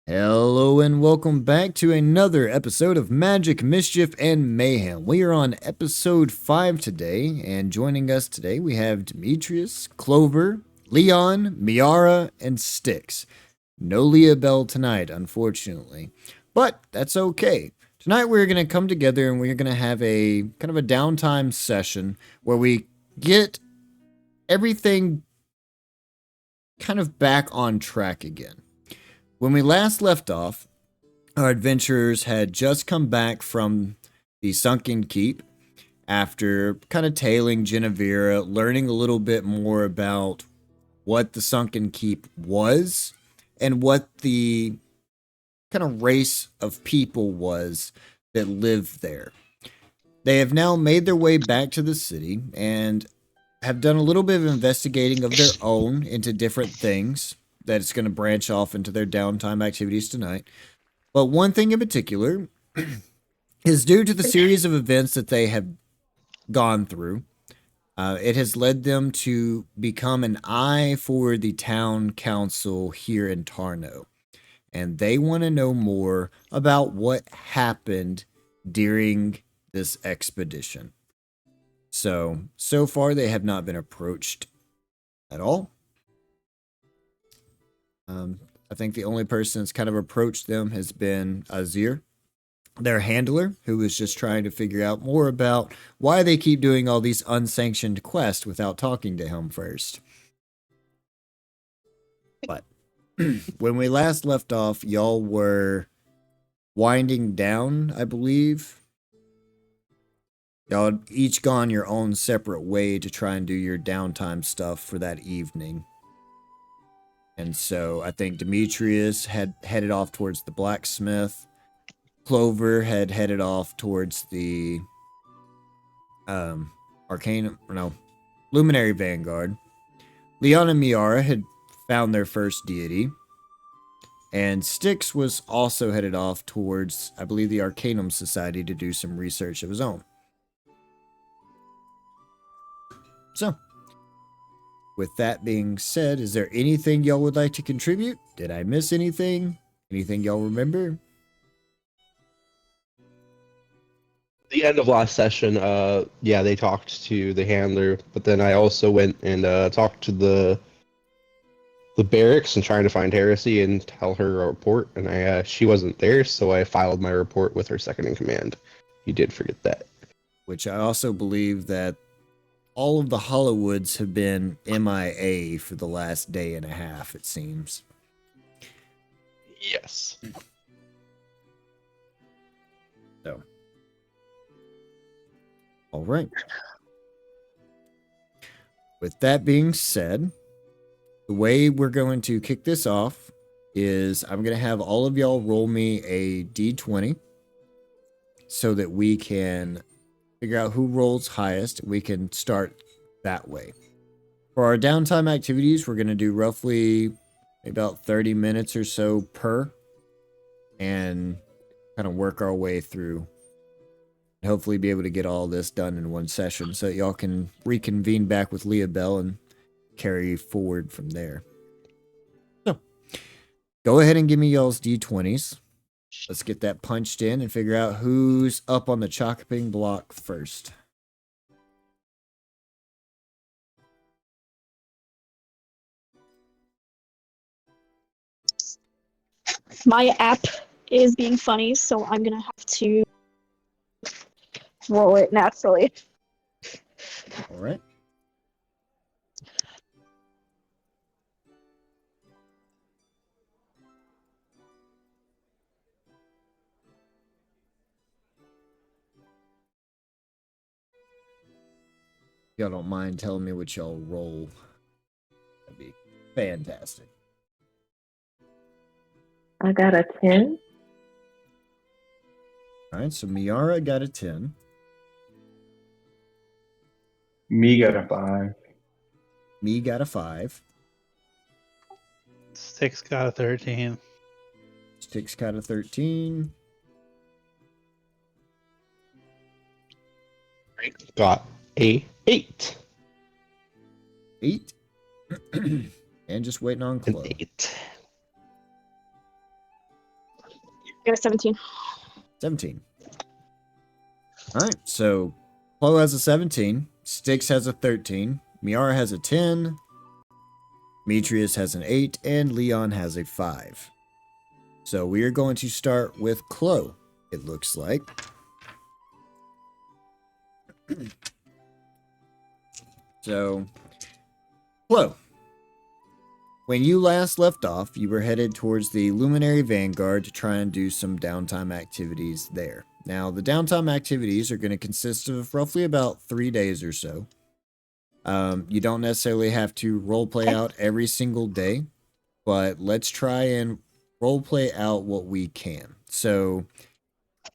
Hello and welcome back to another episode of Magic, Mischief, and Mayhem. We are on episode 5 today, and joining us today we have Demetrius, Clover, Leon, Miara, and Styx. No Leah Bell tonight, unfortunately, but that's okay. Tonight we're going to come together and we're going to have a kind of a downtime session where we get everything kind of back on track again. When we last left off, our adventurers had just come back from the Sunken Keep after kind of tailing Genevera, learning a little bit more about what the Sunken Keep was and what the kind of race of people was that lived there. They have now made their way back to the city and have done a little bit of investigating of their own into different things that it's going to branch off into their downtime activities tonight. But one thing in particular is due to the series of events that they have gone through. It has led them to become an eye for the town council here in Tarno. And they want to know more about what happened during this expedition. So far they have not been approached at all. I think the only person that's kind of approached them has been Azir, their handler, who was just trying to figure out more about why they keep doing all these unsanctioned quests without talking to him first. But when we last left off, y'all were winding down, I believe. Y'all had each gone your own separate way to try and do your downtime stuff for that evening. And so I think Demetrius had headed off towards the blacksmith. Clover had headed off towards the Luminary Vanguard. Leon and Miara had found their first deity. And Styx was also headed off towards, I believe, the Arcanum Society to do some research of his own. So, with that being said, is there anything y'all would like to contribute? Did I miss anything? Anything y'all remember? The end of last session, they talked to the handler, but then I also went and talked to the barracks and trying to find Heresy and tell her a report, and she wasn't there, so I filed my report with her second in command. You did forget that. Which I also believe that all of the Hollowoods have been MIA for the last day and a half, it seems. Yes. So. All right. With that being said, the way we're going to kick this off is I'm going to have all of y'all roll me a d20 so that we can figure out who rolls highest. We can start that way. For our downtime activities, we're going to do roughly about 30 minutes or so per and kind of work our way through. Hopefully be able to get all this done in one session so that y'all can reconvene back with Leah Bell and carry forward from there. So, go ahead and give me y'all's d20s. Let's get that punched in and figure out who's up on the chopping block first. My app is being funny, so I'm gonna have to roll it naturally. All right. Y'all don't mind telling me what y'all roll. That'd be fantastic. I got a 10. All right, so Miara got a 10. Me got a 5. Me got a 5. Styx got a 13. Styx got a 13. Got a 8. 8. And just waiting on An Chloe. 8. got a 17. 17. All right, so Chloe has a 17, Styx has a 13, Miara has a 10, Demetrius has an 8, and Leon has a 5. So we are going to start with Chloe, it looks like. So, Chloe, when you last left off, you were headed towards the Luminary Vanguard to try and do some downtime activities there. Now, the downtime activities are going to consist of roughly about 3 days or so. You don't necessarily have to roleplay out every single day, but let's try and roleplay out what we can. So,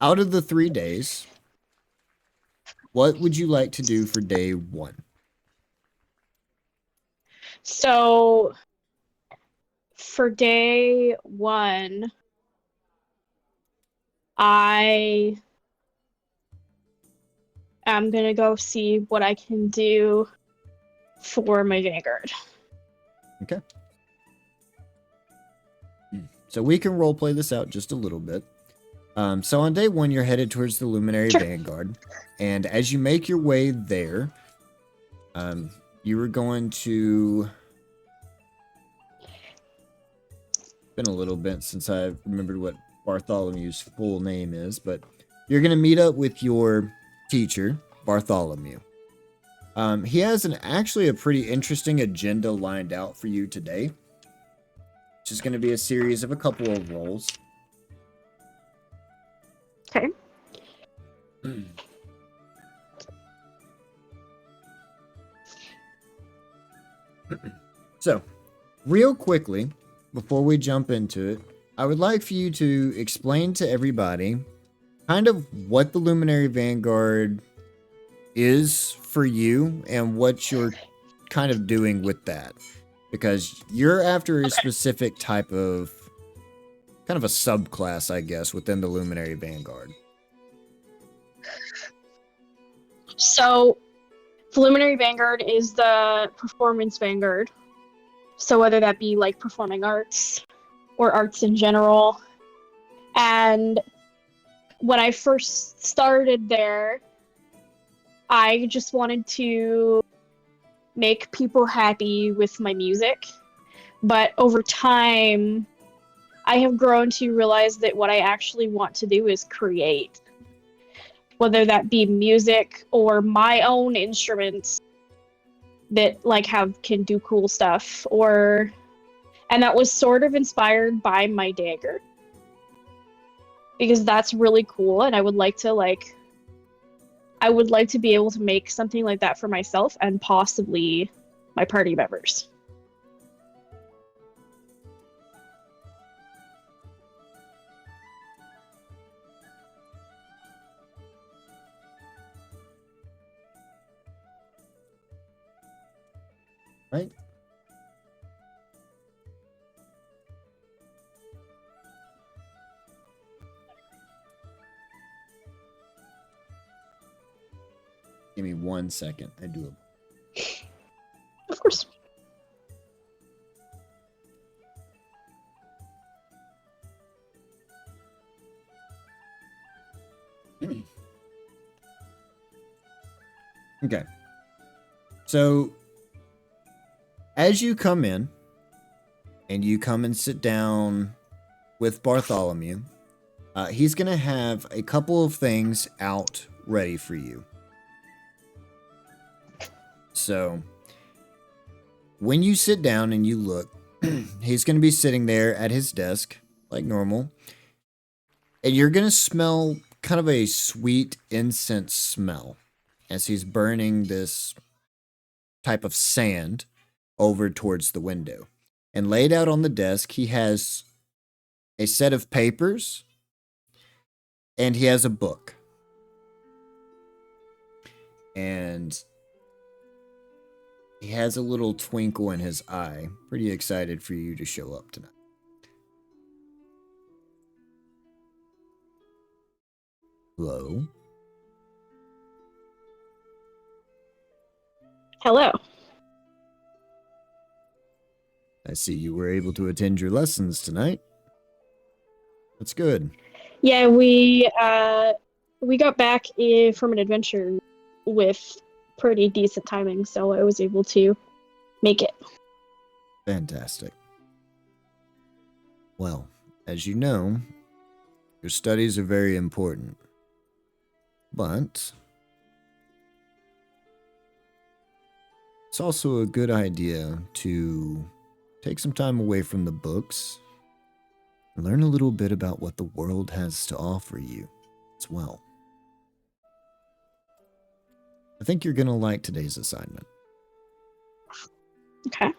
out of the 3 days, what would you like to do for day 1? So for day 1, I am gonna go see what I can do for my Vanguard. Okay. So we can roleplay this out just a little bit. So on day 1, you're headed towards the Luminary Vanguard. And as you make your way there, you are going to... It's been a little bit since I remembered what Bartholomew's full name is, but you're going to meet up with your teacher, Bartholomew. He has actually a pretty interesting agenda lined out for you today, which is going to be a series of a couple of roles. Okay. So, real quickly, before we jump into it, I would like for you to explain to everybody kind of what the Luminary Vanguard is for you and what you're kind of doing with that. Because you're after a specific type of, kind of a subclass, I guess, within the Luminary Vanguard. So the Luminary Vanguard is the performance Vanguard. So whether that be like performing arts or arts in general. And when I first started there, I just wanted to make people happy with my music. But over time, I have grown to realize that what I actually want to do is create. Whether that be music or my own instruments that like can do cool stuff, and that was sort of inspired by my dagger. Because that's really cool, and I would like to be able to make something like that for myself and possibly my party members. Right? Give me 1 second. I do it. Of course. Okay. So, as you come in, and you come and sit down with Bartholomew, he's going to have a couple of things out ready for you. So, when you sit down and you look, he's going to be sitting there at his desk, like normal, and you're going to smell kind of a sweet incense smell as he's burning this type of sand over towards the window. And laid out on the desk, he has a set of papers and he has a book. And he has a little twinkle in his eye. Pretty excited for you to show up tonight. Hello? Hello. I see you were able to attend your lessons tonight. That's good. Yeah, we got back from an adventure with pretty decent timing, so I was able to make it. Fantastic. Well, as you know, your studies are very important. But it's also a good idea to take some time away from the books and learn a little bit about what the world has to offer you as well. I think you're going to like today's assignment. Okay.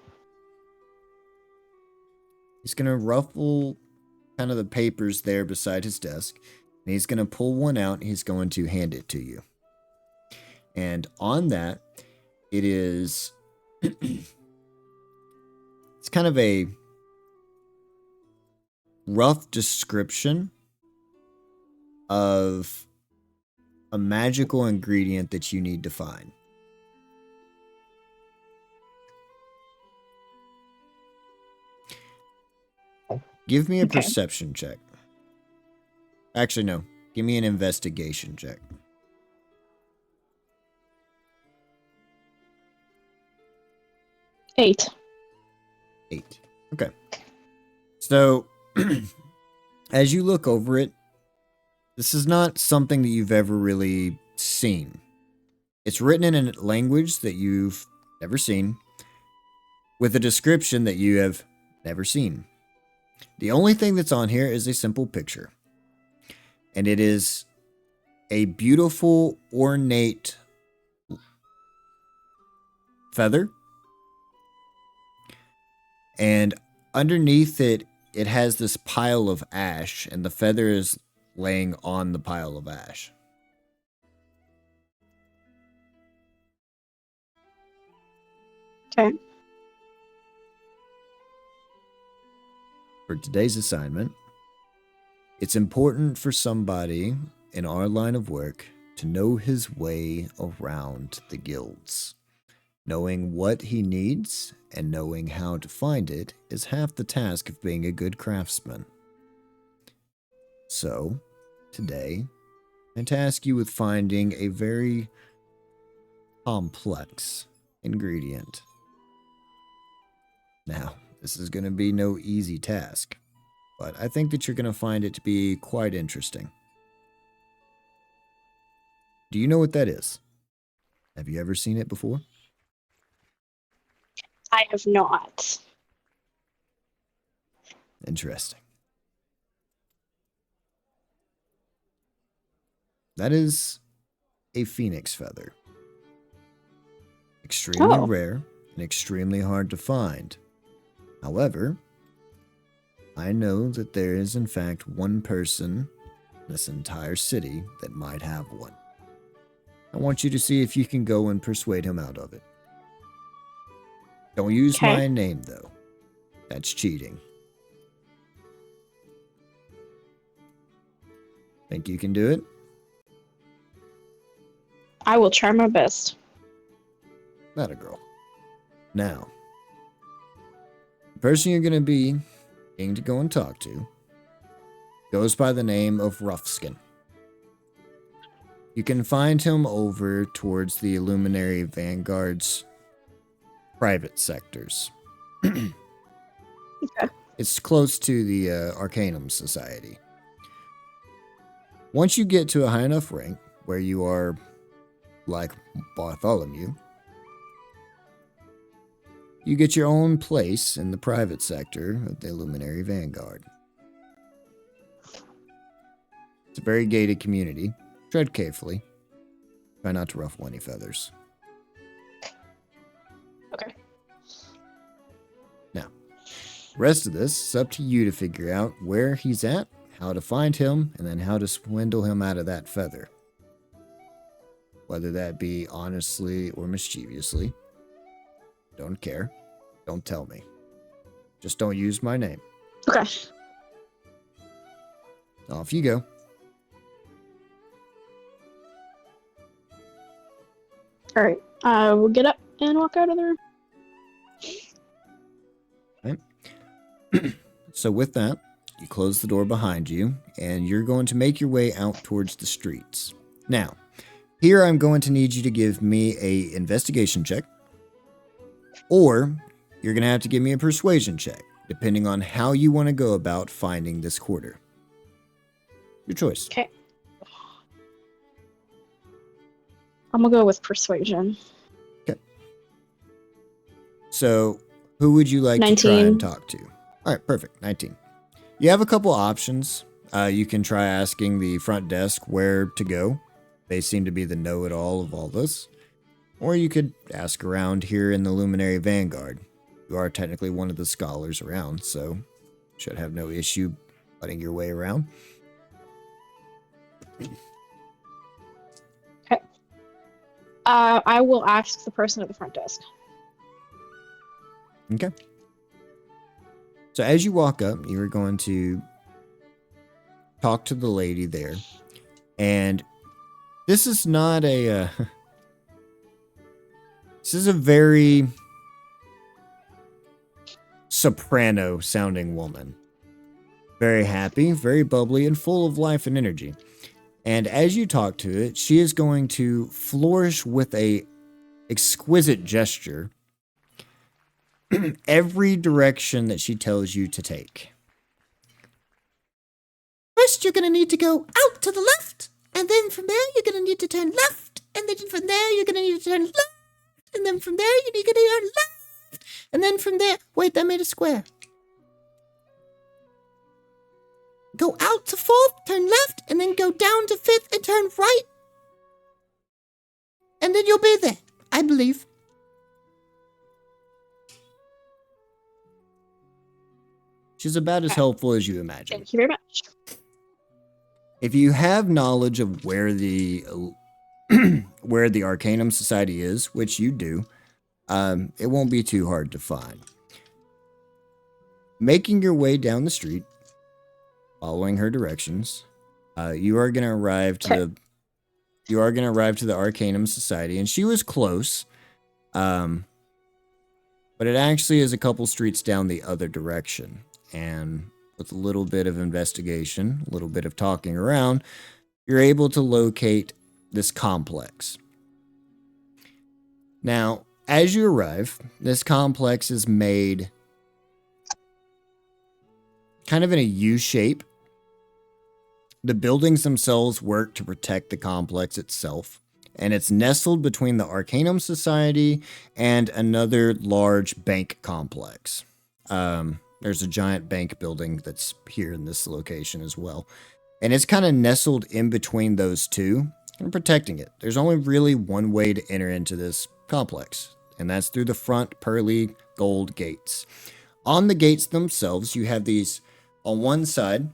He's going to ruffle kind of the papers there beside his desk, and he's going to pull one out and he's going to hand it to you. And on that, it is it's kind of a rough description of a magical ingredient that you need to find. Give me a Okay. perception check. Actually, no. Give me an investigation check. 8. 8. Okay. So, as you look over it, this is not something that you've ever really seen. It's written in a language that you've never seen, with a description that you have never seen. The only thing that's on here is a simple picture. And it is a beautiful, ornate feather. And underneath it, it has this pile of ash, and the feather is laying on the pile of ash. Okay. For today's assignment, it's important for somebody in our line of work to know his way around the guilds. Knowing what he needs and knowing how to find it is half the task of being a good craftsman. So, today, I task you with finding a very complex ingredient. Now, this is going to be no easy task, but I think that you're going to find it to be quite interesting. Do you know what that is? Have you ever seen it before? I have not. Interesting. That is a phoenix feather. Extremely Oh. rare and extremely hard to find. However, I know that there is in fact one person in this entire city that might have one. I want you to see if you can go and persuade him out of it. Don't use Okay. my name though. That's cheating. Think you can do it? I will try my best. Not a girl. Now, the person you're going to be needing to go and talk to goes by the name of Ruffskin. You can find him over towards the Illuminary Vanguard's private sectors. Okay. It's close to the Arcanum Society. Once you get to a high enough rank where you are like Bartholomew, you get your own place in the private sector of the Illuminary Vanguard. It's a very gated community. Tread carefully. Try not to ruffle any feathers. Okay. Now, the rest of this is up to you to figure out where he's at, how to find him, and then how to swindle him out of that feather. Whether that be honestly or mischievously. Don't care. Don't tell me. Just don't use my name. Okay. Off you go. All right. We'll get up and walk out of the room. So with that, You close the door behind you, and you're going to make your way out towards the streets. Now, here I'm going to need you to give me a investigation check, or you're going to have to give me a persuasion check, depending on how you want to go about finding this quarter. Your choice. Okay. I'm gonna go with persuasion. So, who would you like to try 19. and talk to? All right, perfect. 19. You have a couple options. You can try asking the front desk where to go. They seem to be the know-it-all of all this. Or you could ask around here in the Luminary Vanguard. You are technically one of the scholars around, so should have no issue letting your way around. Okay. I will ask the person at the front desk. Okay. So as you walk up, you're going to talk to the lady there. And this is not a... this is a very soprano-sounding woman. Very happy, very bubbly, and full of life and energy. And as you talk to it, she is going to flourish with a exquisite gesture every direction that she tells you to take. First, you're going to need to go out to the left, and then from there, you're going to need to turn left, and then from there, you're going to need to turn left, and then from there, you're going to turn left, and then from there, wait, that made a square. Go out to 4th, turn left, and then go down to 5th and turn right. And then you'll be there, I believe. She's about as helpful as you imagine. Thank you very much. If you have knowledge of where the where the Arcanum Society is, which you do, it won't be too hard to find. Making your way down the street, following her directions, you are going to arrive to the Arcanum Society, and she was close, but it actually is a couple streets down the other direction. And with a little bit of investigation, a little bit of talking around, you're able to locate this complex. Now, as you arrive, this complex is made kind of in a U shape. The buildings themselves work to protect the complex itself, and it's nestled between the Arcanum Society and another large bank complex. There's a giant bank building that's here in this location as well. And it's kind of nestled in between those two and protecting it. There's only really one way to enter into this complex, and that's through the front pearly gold gates. On the gates themselves, you have these on one side,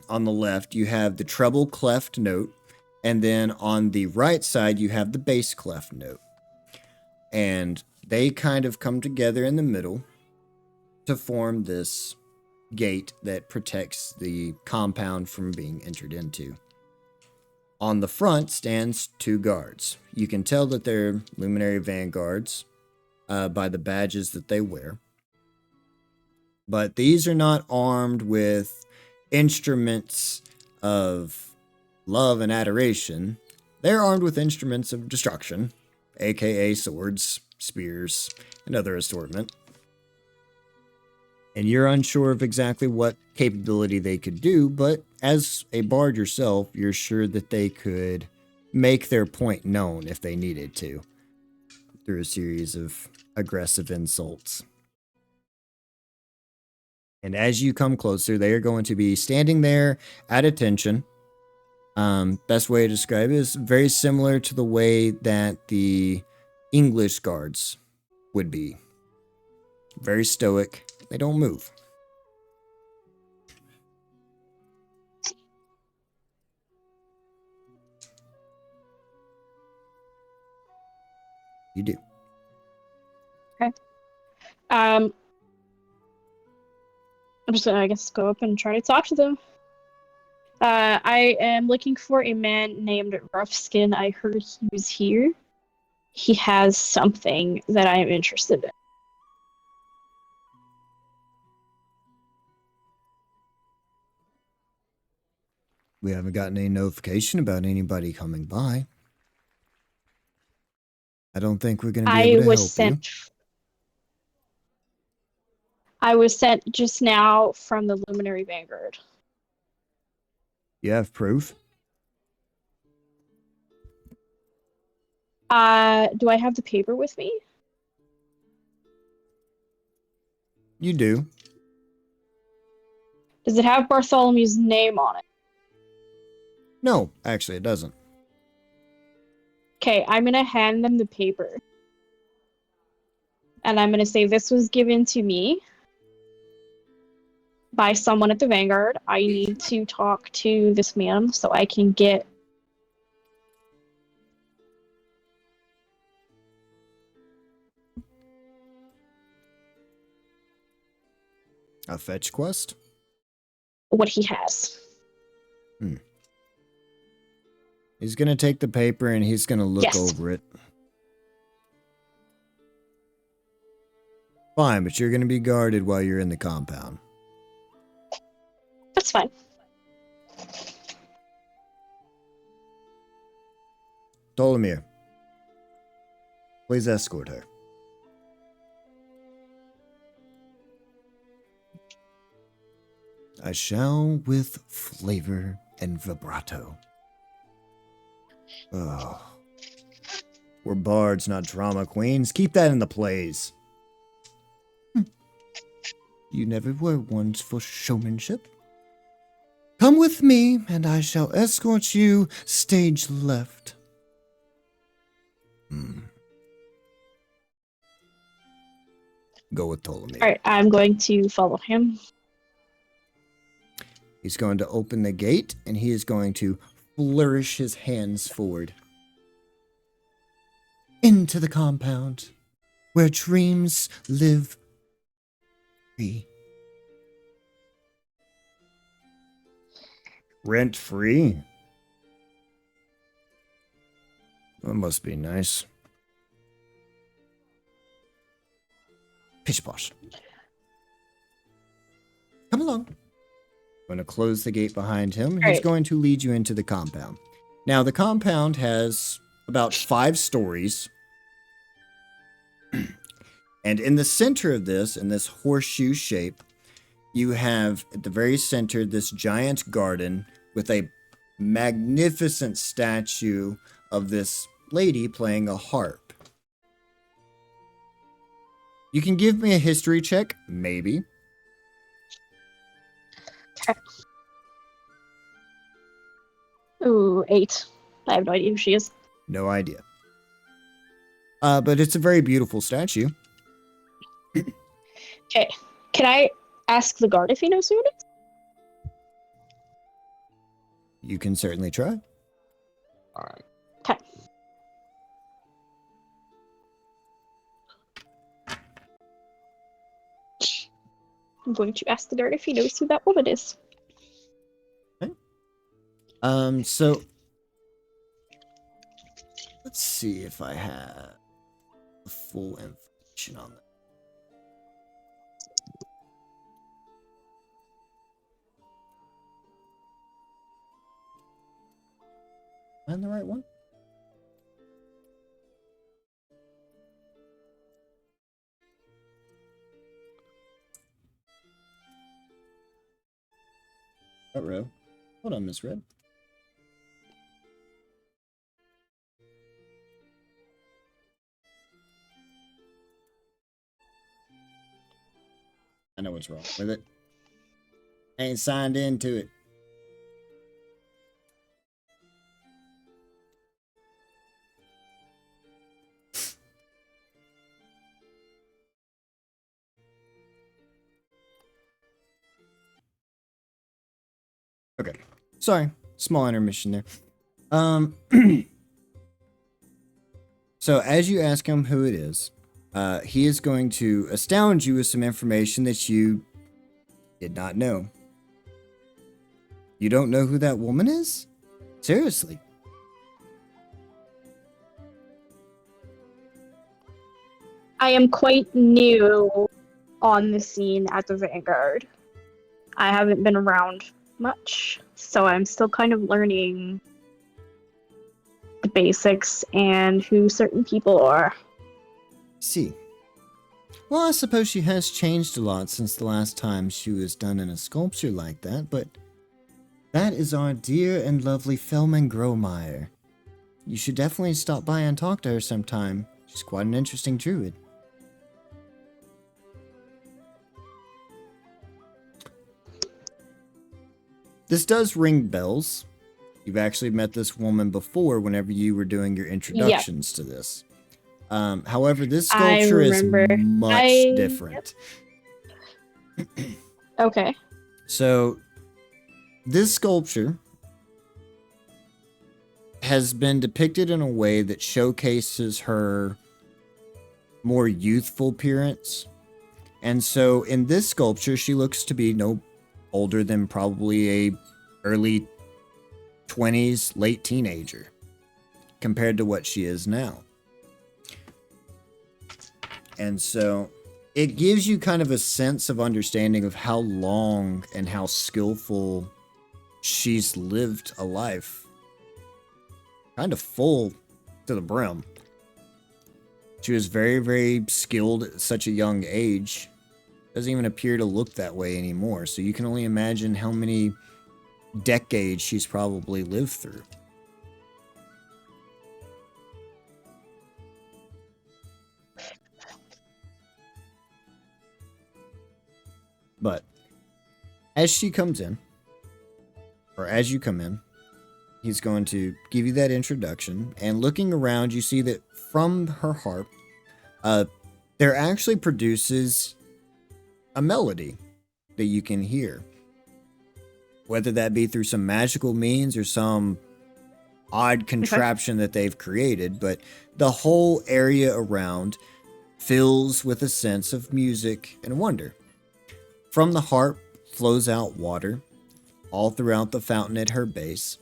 on the left, you have the treble cleft note, and then on the right side, you have the bass cleft note. And they kind of come together in the middle to form this gate that protects the compound from being entered into. On the front stands 2 guards. You can tell that they're Luminary Vanguards by the badges that they wear. But these are not armed with instruments of love and adoration. They're armed with instruments of destruction, aka swords, spears, and other assortment. And you're unsure of exactly what capability they could do, but as a bard yourself, you're sure that they could make their point known if they needed to, through a series of aggressive insults. And as you come closer, they are going to be standing there at attention. Best way to describe it is very similar to the way that the English guards would be. Very stoic. They don't move. You do. Okay. I'm just gonna, I guess, go up and try to talk to them. I am looking for a man named Roughskin. I heard he was here. He has something that I am interested in. We haven't gotten any notification about anybody coming by. I don't think we're going to be I able to was help sent. I was sent just now from the Luminary Vanguard. you. You have proof? Do I have the paper with me? You do. Does it have Bartholomew's name on it? No, actually, it doesn't. Okay, I'm gonna hand them the paper. And I'm gonna say this was given to me by someone at the Vanguard. I need to talk to this man so I can get A fetch quest? what he has. He's going to take the paper and he's going to look Yes. over it. Fine, but you're going to be guarded while you're in the compound. That's fine. Ptolemy, please escort her. I shall with flavor and vibrato. Oh. We're bards, not drama queens. Keep that in the plays. You never were ones for showmanship. Come with me, and I shall escort you stage left. Go with Ptolemy. Alright, I'm going to follow him. He's going to open the gate, and he is going to flourish his hands forward. Into the compound, where dreams live free. Rent free? That must be nice. Pish posh. Come along. I'm going to close the gate behind him. He's Right. going to lead you into the compound. Now, the compound has about 5 stories. And in the center of this, in this horseshoe shape, you have at the very center this giant garden with a magnificent statue of this lady playing a harp. You can give me a history check, maybe. Ooh, 8. I have no idea who she is. No idea. But it's a very beautiful statue. Okay. Can I ask the guard if he knows who it is? You can certainly try. Alright. Okay. I'm going to ask the guard if he knows who that woman is. So let's see if I have the full information on that. Am I on the right one? Row. Hold on, Miss Red. I know what's wrong with it. I ain't signed into it. Okay. Sorry. Small intermission there. So as you ask him who it is, he is going to astound you with some information that you did not know. You don't know who that woman is? Seriously? I am quite new on the scene at the Vanguard. I haven't been around much, so I'm still kind of learning the basics and who certain people are. See. Well, I suppose she has changed a lot since the last time she was done in a sculpture like that, but that is our dear and lovely Felman Gromeyer. You should definitely stop by and talk to her sometime. She's quite an interesting druid. This does ring bells. You've actually met this woman before whenever you were doing your introductions to this. However, this sculpture is much different. Okay. So, this sculpture has been depicted in a way that showcases her more youthful appearance. And so, in this sculpture, she looks to be no older than probably a early 20s, late teenager, compared to what she is now. And so it gives you kind of a sense of understanding of how long and how skillful she's lived a life. Kind of full to the brim. She was very, very skilled at such a young age. Doesn't even appear to look that way anymore. So you can only imagine how many decades she's probably lived through. But as she comes in, or as you come in, he's going to give you that introduction. And looking around, you see that from her harp, there actually produces a melody that you can hear. Whether that be through some magical means or some odd contraption that they've created, but the whole area around fills with a sense of music and wonder. From the harp flows out water all throughout the fountain at her base,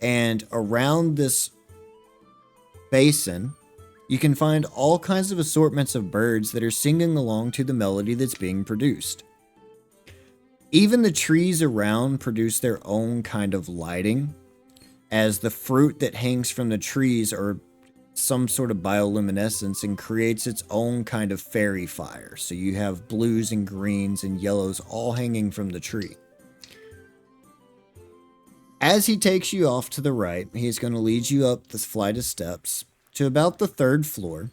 and around this basin, you can find all kinds of assortments of birds that are singing along to the melody that's being produced. Even the trees around produce their own kind of lighting, as the fruit that hangs from the trees are some sort of bioluminescence and creates its own kind of fairy fire. So you have blues and greens and yellows all hanging from the tree. As he takes you off to the right, he's going to lead you up this flight of steps to about the 3rd floor,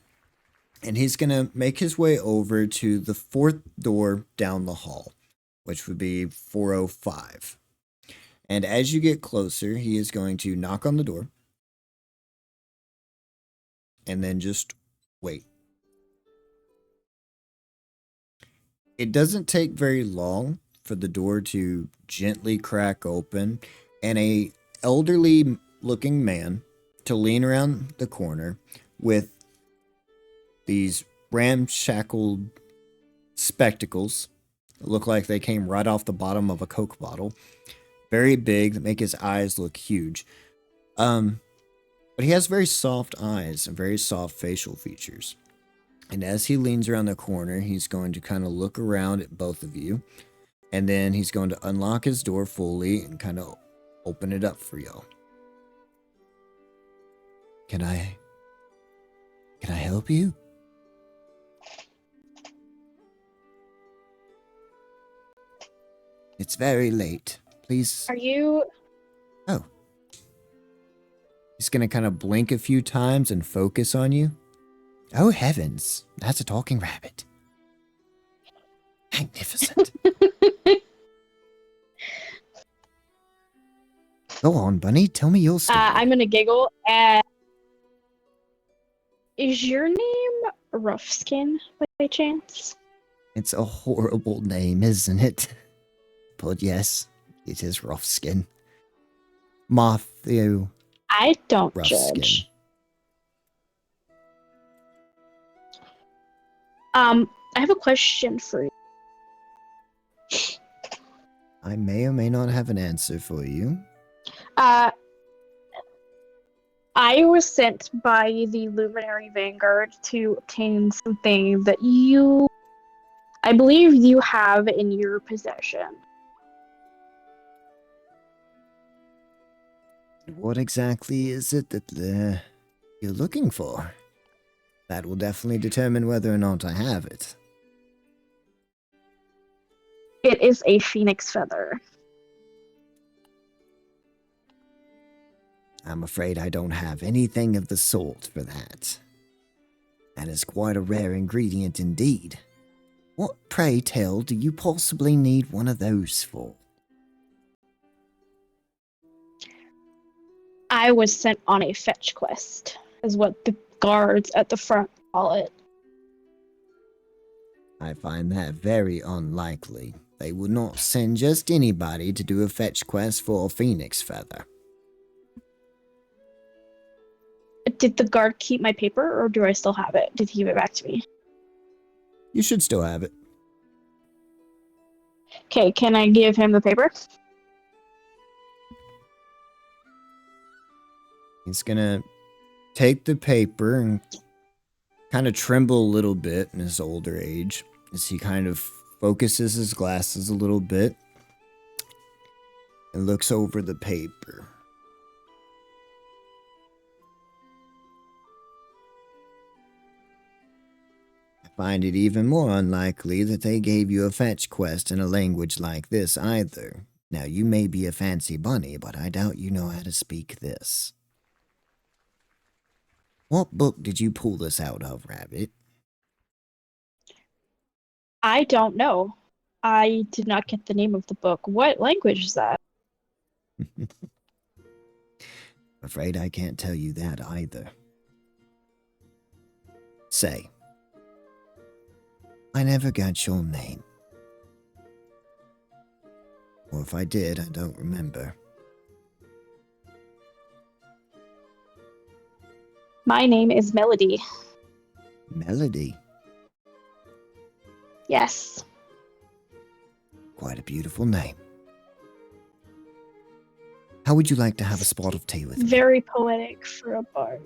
and he's going to make his way over to the 4th door down the hall, which would be 405. And as you get closer, he is going to knock on the door, and then just wait. It doesn't take very long for the door to gently crack open and a elderly looking man to lean around the corner with these ramshackled spectacles that look like they came right off the bottom of a Coke bottle. Very big, that make his eyes look huge. But he has very soft eyes and very soft facial features. And as he leans around the corner, he's going to kind of look around at both of you. And then he's going to unlock his door fully and kind of open it up for y'all. Can I help you? It's very late. Please. Are you... Oh. He's gonna kind of blink a few times and focus on you. Oh heavens, that's a talking rabbit. Magnificent. Go on, Bunny, tell me your story. I'm gonna giggle. Is your name Roughskin by chance? It's a horrible name, isn't it? But yes, it is Roughskin. Matthew I don't Roughskin. judge. I have a question for you. I may or may not have an answer for you. I was sent by the Luminary Vanguard to obtain something that I believe you have in your possession. What exactly is it that you're looking for? That will definitely determine whether or not I have it. It is a phoenix feather. I'm afraid I don't have anything of the sort for that. That is quite a rare ingredient indeed. What, pray tell, do you possibly need one of those for? I was sent on a fetch quest, is what the guards at the front call it. I find that very unlikely. They would not send just anybody to do a fetch quest for a phoenix feather. Did the guard keep my paper, or do I still have it? Did he give it back to me? You should still have it. Okay, can I give him the paper? He's gonna take the paper and kind of tremble a little bit in his older age as he kind of focuses his glasses a little bit and looks over the paper. I find it even more unlikely that they gave you a fetch quest in a language like this either. Now, you may be a fancy bunny, but I doubt you know how to speak this. What book did you pull this out of, Rabbit? I don't know. I did not get the name of the book. What language is that? Afraid I can't tell you that either. Say, I never got your name. Or if I did, I don't remember. My name is Melody. Melody. Yes. Quite a beautiful name. How would you like to have a spot of tea with me? Very poetic for a bard.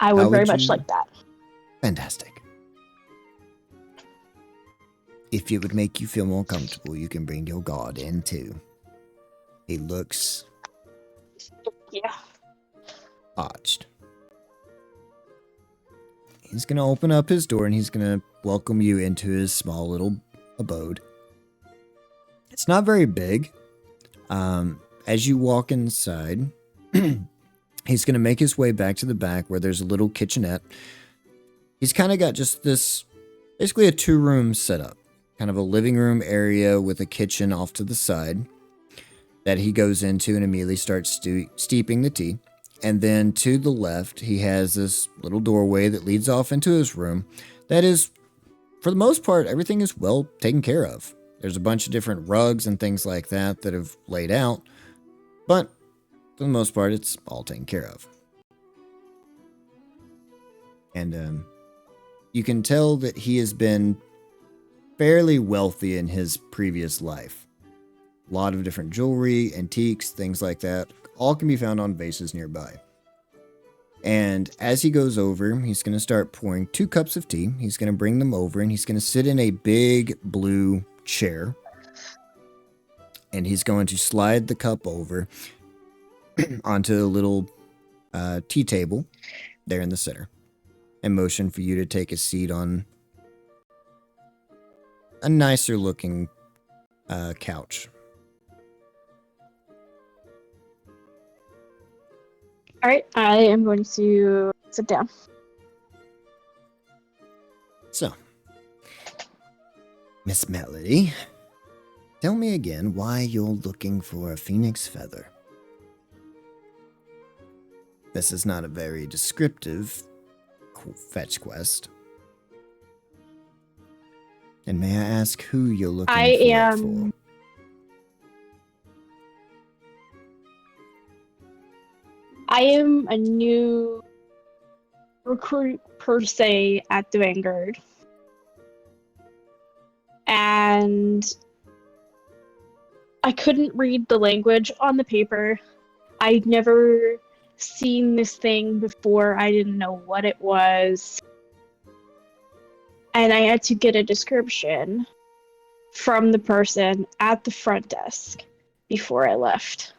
I How would very would much you- like that. Fantastic. If it would make you feel more comfortable, you can bring your guard in too. He looks Yeah. arched. He's gonna open up his door and he's gonna welcome you into his small little abode. It's not very big. As you walk inside, he's gonna make his way back to the back where there's a little kitchenette. He's kind of got just this, basically a 2-room setup. Kind of a living room area with a kitchen off to the side that he goes into and immediately starts steeping the tea. And then to the left, he has this little doorway that leads off into his room. That is, for the most part, everything is well taken care of. There's a bunch of different rugs and things like that that have laid out. But for the most part, it's all taken care of. And you can tell that he has been fairly wealthy in his previous life. A lot of different jewelry, antiques, things like that, all can be found on vases nearby. And as he goes over, he's going to start pouring 2 cups of tea. He's going to bring them over and he's going to sit in a big blue chair. And he's going to slide the cup over onto a little tea table there in the center and motion for you to take a seat on a nicer looking couch. All right, I am going to sit down. So, Miss Melody, tell me again why you're looking for a phoenix feather. This is not a very descriptive fetch quest. And may I ask who you're looking I for it am- for? I am a new recruit per se at the Vanguard. And I couldn't read the language on the paper. I'd never seen this thing before. I didn't know what it was. And I had to get a description from the person at the front desk before I left.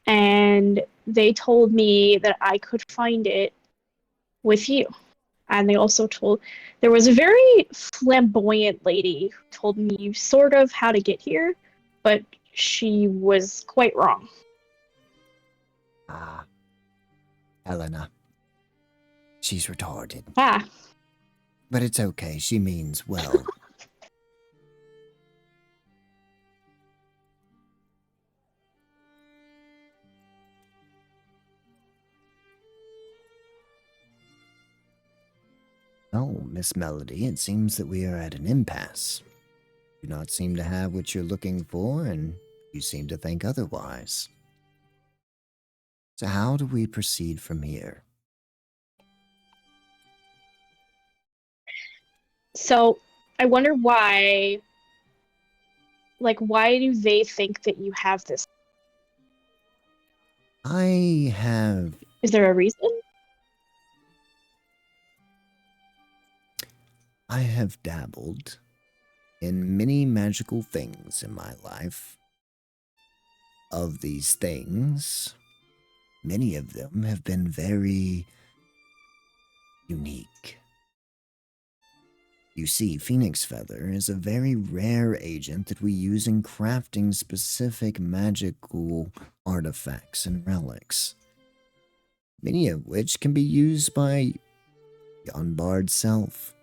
And they told me that I could find it with you. And they also told there was a very flamboyant lady who told me sort of how to get here, but she was quite wrong. Ah, Helena. She's retarded. Ah, But it's okay, she means well. Oh, Miss Melody, it seems that we are at an impasse. You do not seem to have what you're looking for, and you seem to think otherwise. So how do we proceed from here? so I wonder why, why do they think that you have this? I have Is there a reason? dabbled in many magical things in my life. Of these things, many of them have been very unique. You see, Phoenix Feather is a very rare agent that we use in crafting specific magical artifacts and relics, many of which can be used by Yonbard's self.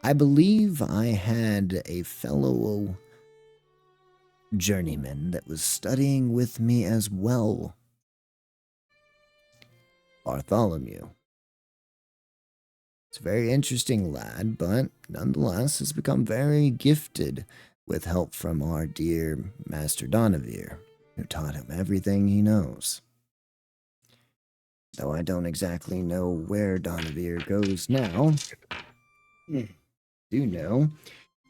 I believe I had a fellow journeyman that was studying with me as well, Bartholomew. It's a very interesting lad, but nonetheless has become very gifted with help from our dear Master Donavir, who taught him everything he knows. Though I don't exactly know where Donavir goes now, do know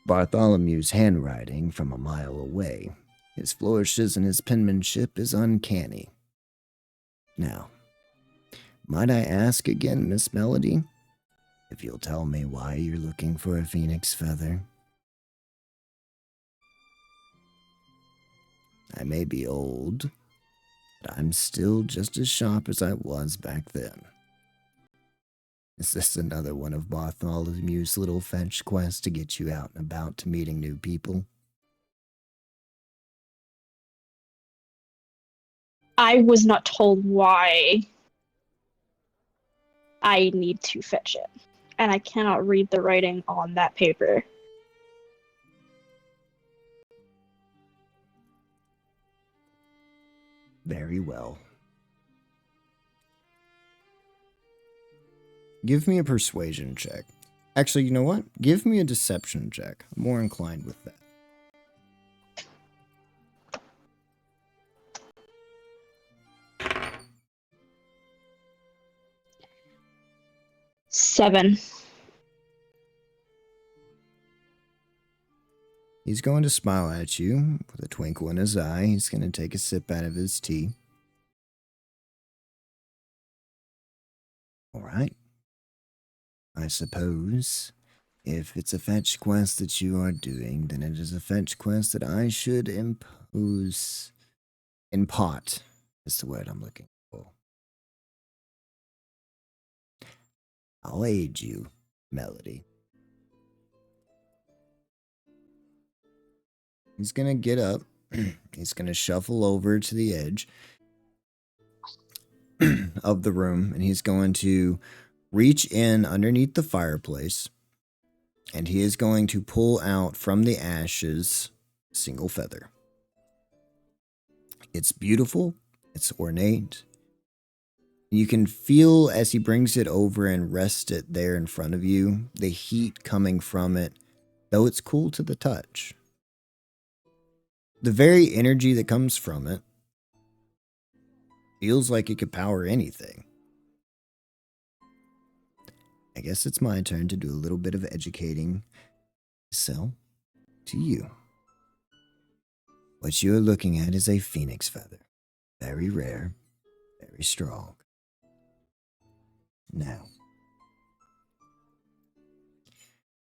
Bartholomew's handwriting from a mile away. His flourishes and his penmanship is uncanny. Now, might I ask again, Miss Melody, if you'll tell me why you're looking for a phoenix feather? I may be old, but I'm still just as sharp as I was back then. Is this another one of Bartholomew's little fetch quests to get you out and about to meeting new people? I was not told why I need to fetch it. And I cannot read the writing on that paper. Very well. Give me a persuasion check. Actually, you know what? Give me a deception check. I'm more inclined with that. Seven. He's going to smile at you with a twinkle in his eye. He's going to take a sip out of his tea. All right. I suppose if it's a fetch quest that you are doing, then it is a fetch quest that I should impose. Impart is the word I'm looking for. I'll aid you, Melody. He's going to get up. He's going to shuffle over to the edge of the room, and he's going to reach in underneath the fireplace, and he is going to pull out from the ashes a single feather. It's beautiful. It's ornate. You can feel as he brings it over and rests it there in front of you, the heat coming from it, though it's cool to the touch. The very energy that comes from it feels like it could power anything. I guess it's my turn to do a little bit of educating. So, to you. What you're looking at is a phoenix feather. Very rare, very strong. Now,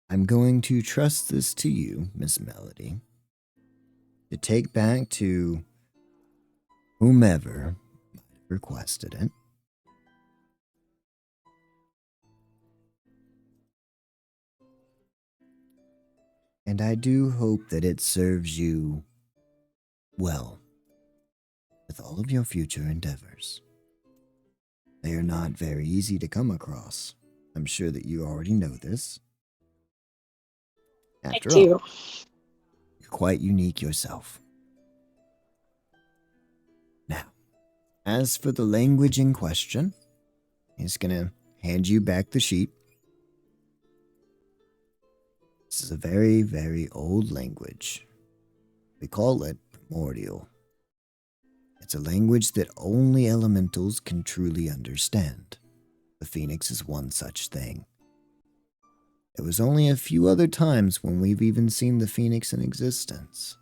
I'm going to trust this to you, Miss Melody, to take back to whomever requested it. And I do hope that it serves you well with all of your future endeavors. They are not very easy to come across. I'm sure that you already know this. After I do. all, you're quite unique yourself. Now, as for the language in question, he's gonna hand you back the sheet. This is a very, very old language. We call it primordial. It's a language that only elementals can truly understand. The Phoenix is one such thing. There was only a few other times when we've even seen the Phoenix in existence.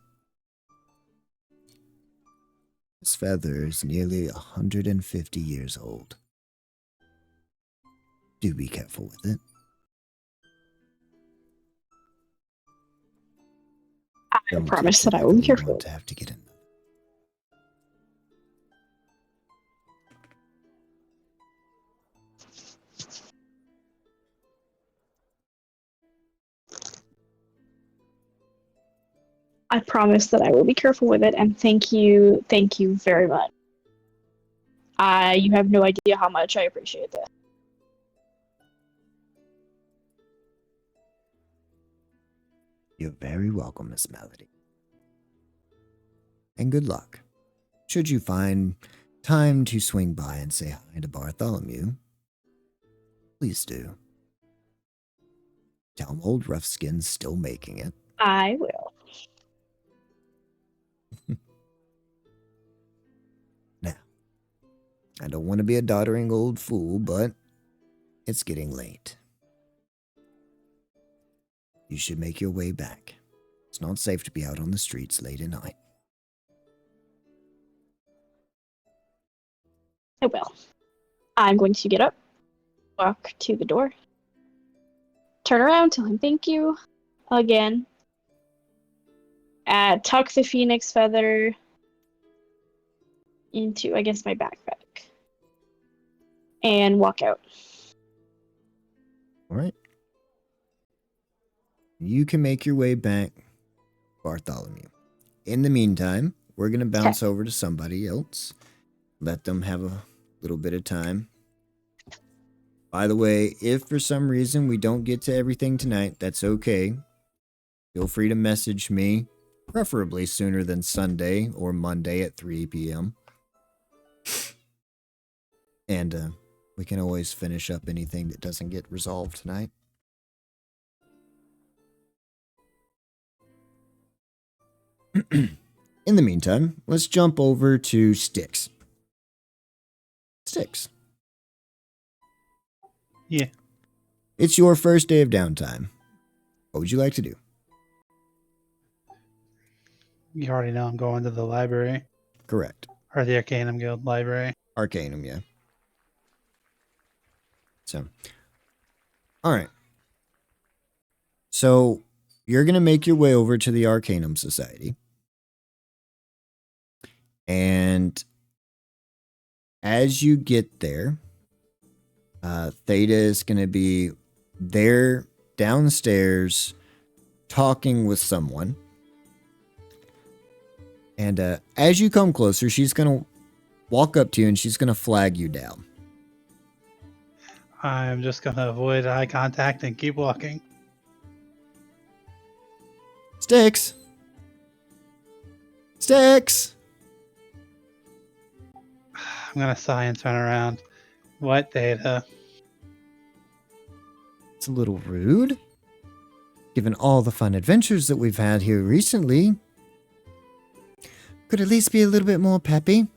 This feather is nearly 150 years old. Do be careful with it. I Don't promise touch that it I will be if you careful. want to have to get in. I promise that I will be careful with it, and thank you very much. You have no idea how much I appreciate that. You're very welcome, Miss Melody. And good luck. Should you find time to swing by and say hi to Bartholomew, please do. Tell him old Roughskin's still making it. I will. Now, I don't want to be a doddering old fool, but it's getting late. You should make your way back. It's not safe to be out on the streets late at night. I will. I'm going to get up, walk to the door, turn around, tell him thank you again, tuck the phoenix feather into, I guess, my backpack, and walk out. All right. You can make your way back, Bartholomew. In the meantime, we're going to bounce over to somebody else. Let them have a little bit of time. By the way, if for some reason we don't get to everything tonight, that's okay. Feel free to message me, preferably sooner than Sunday or Monday at 3 p.m. And we can always finish up anything that doesn't get resolved tonight. In the meantime, let's jump over to Styx. Styx. Yeah. It's your first day of downtime. What would you like to do? You already know I'm going to the library. Correct. Or the Arcanum Guild library. Arcanum, yeah. So, all right. So, you're going to make your way over to the Arcanum Society. And as you get there, Theta is going to be there downstairs talking with someone. And as you come closer, she's going to walk up to you and she's going to flag you down. I'm just going to avoid eye contact and keep walking. Styx! Styx! I'm going to sigh and turn around. What, Theta? It's a little rude. Given all the fun adventures that we've had here recently, could at least be a little bit more peppy.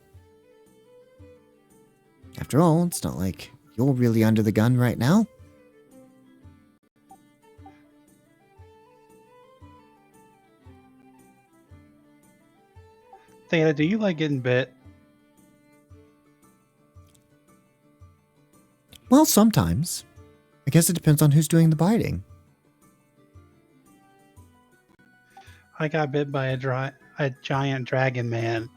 After all, it's not like you're really under the gun right now. Theta, do you like getting bit? Well, sometimes. I guess it depends on who's doing the biting. I got bit by a giant dragon man.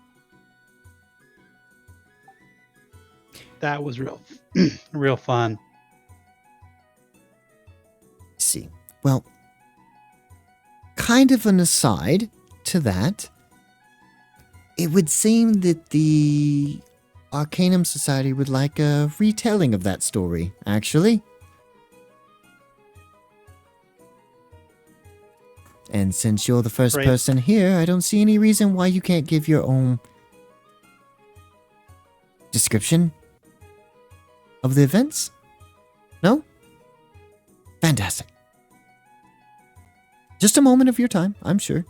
That was real fun. See. Well, kind of an aside to that, it would seem that the Arcanum Society would like a retelling of that story, actually. And since you're the first Great. person here, I don't see any reason why you can't give your own description of the events. No? Fantastic. Just a moment of your time, I'm sure.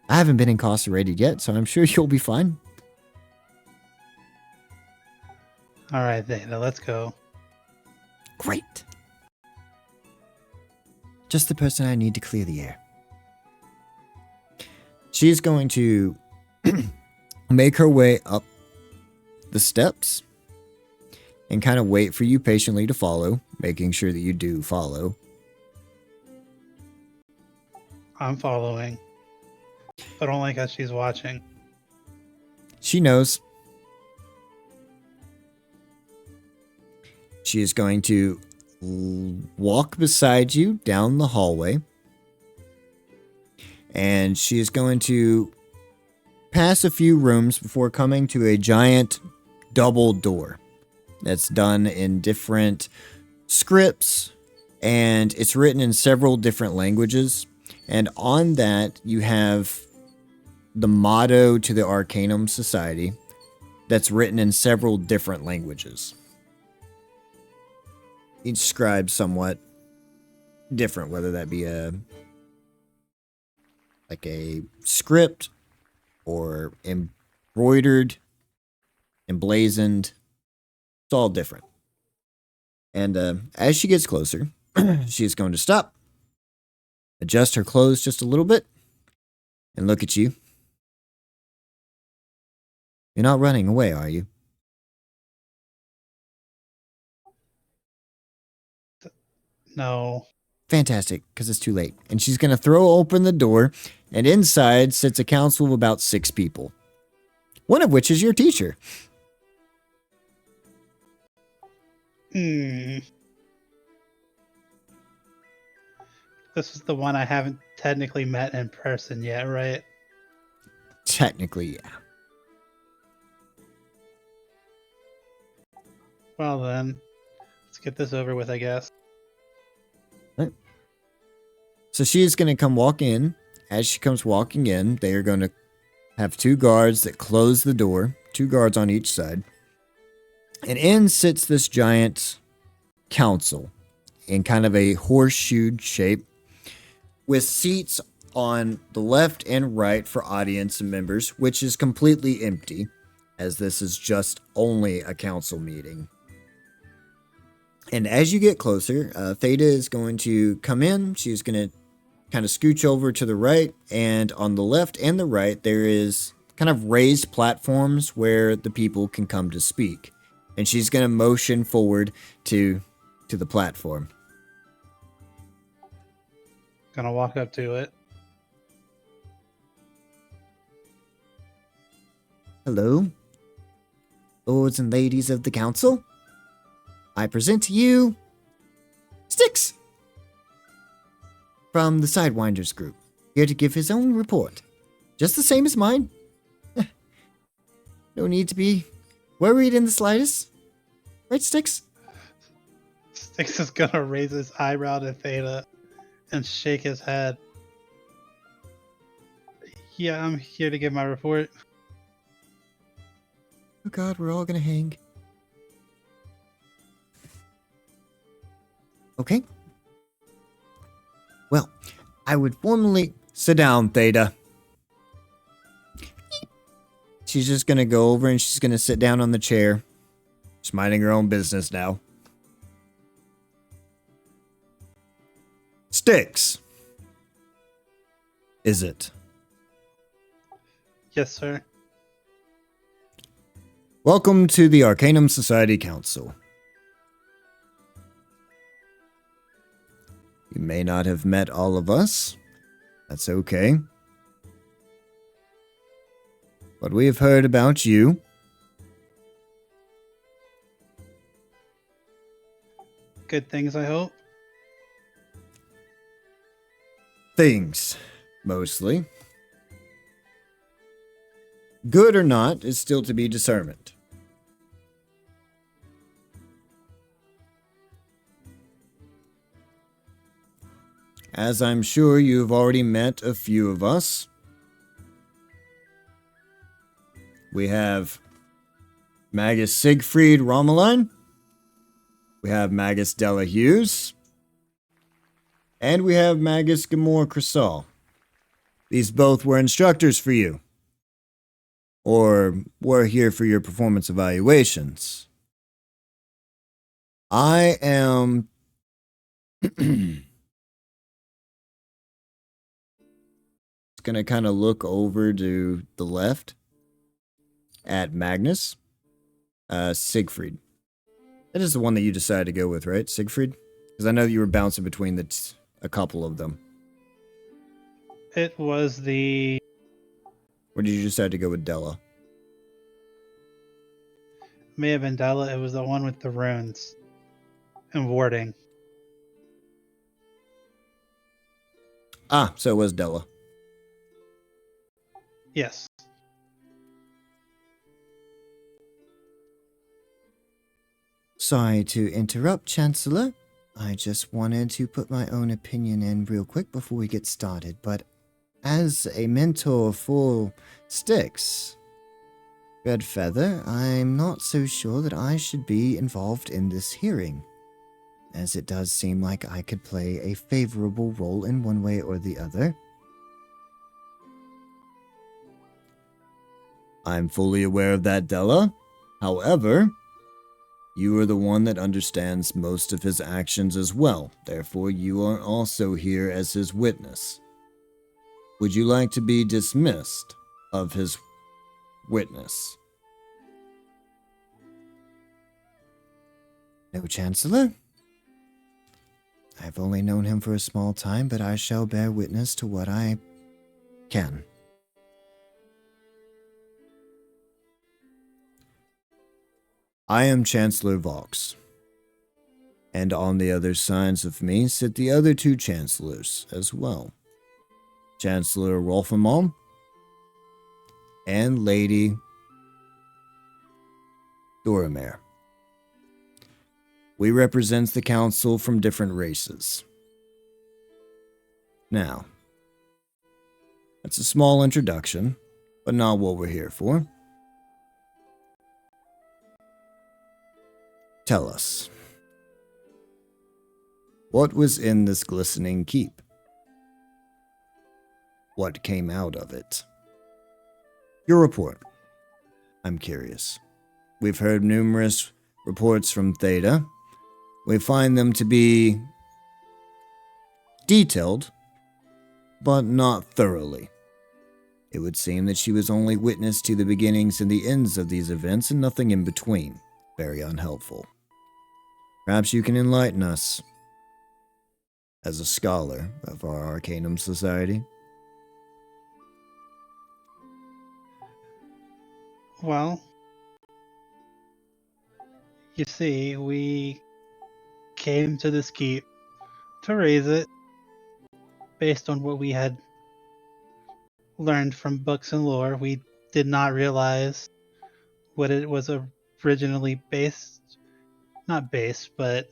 I haven't been incarcerated yet, so I'm sure you'll be fine. All right, Theta, let's go. Great. Just the person I need to clear the air. She's going to make her way up the steps and kind of wait for you patiently to follow, making sure that you do follow. I'm following, but only because she's watching. She knows. She is going to walk beside you down the hallway. And she is going to pass a few rooms before coming to a giant double door that's done in different scripts, and it's written in several different languages. And on that, you have the motto to the Arcanum Society that's written in several different languages. Each scribe somewhat different, whether that be a script or embroidered, emblazoned. It's all different. And as she gets closer, she is going to stop, adjust her clothes just a little bit, and look at you. You're not running away, are you? No. Fantastic, because it's too late. And she's going to throw open the door, and inside sits a council of about 6 people. One of which is your teacher. This is the one I haven't technically met in person yet, right? Technically, yeah. Well then, let's get this over with, I guess. So she is going to come walk in. As she comes walking in, they are going to have 2 guards that close the door. 2 guards on each side. And in sits this giant council in kind of a horseshoe shape, with seats on the left and right for audience and members, which is completely empty, as this is just only a council meeting. And as you get closer, Theta is going to come in. She's going to kind of scooch over to the right, and on the left and the right, there is kind of raised platforms where the people can come to speak. And she's going to motion forward to the platform. Gonna walk up to it. Hello, lords and ladies of the council. I present to you Styx from the Sidewinders group, here to give his own report. Just the same as mine. No need to be worried in the slightest. Right, Styx? Styx is gonna raise his eyebrow to Theta and shake his head. Yeah, I'm here to give my report. Oh god, we're all gonna hang. Okay. Well, I would formally sit down, Theta. She's just gonna go over and she's gonna sit down on the chair. She's minding her own business now. Styx. Is it? Yes, sir. Welcome to the Arcanum Society Council. You may not have met all of us, That's okay. But we have heard about you. Good things, I hope. Things, mostly. Good or not is still to be determined. As I'm sure you've already met a few of us. We have Magus Siegfried Romeline. We have Magus Della Hughes. And we have Magus Gamor Crisal. These both were instructors for you. Or were here for your performance evaluations. I am... gonna kind of look over to the left at Magnus. Siegfried. That is the one that you decided to go with, right? Siegfried? Because I know you were bouncing between a couple of them. It was the... Or did you decide to go with Della? May have been Della. It was the one with the runes and warding. Ah, so it was Della. Yes. Sorry to interrupt, Chancellor. I just wanted to put my own opinion in real quick before we get started, but as a mentor for Styx, Red Feather, I'm not so sure that I should be involved in this hearing, as it does seem like I could play a favorable role in one way or the other. I'm fully aware of that, Della. However, you are the one that understands most of his actions as well. Therefore, you are also here as his witness. Would you like to be dismissed of his witness? No, Chancellor. I've only known him for a small time, but I shall bear witness to what I can. I am Chancellor Vox, and on the other sides of me sit the other two chancellors as well. Chancellor Rolfamon and Lady Doramere. We represent the council from different races. Now, that's a small introduction, but not what we're here for. Tell us, what was in this glistening keep? What came out of it? Your report. I'm curious. We've heard numerous reports from Theta. We find them to be detailed, but not thoroughly. It would seem that she was only witness to the beginnings and the ends of these events and nothing in between. Very unhelpful. Perhaps you can enlighten us, as a scholar of our Arcanum Society. Well, you see, we came to this keep to raise it based on what we had learned from books and lore. We did not realize what it was originally not based, but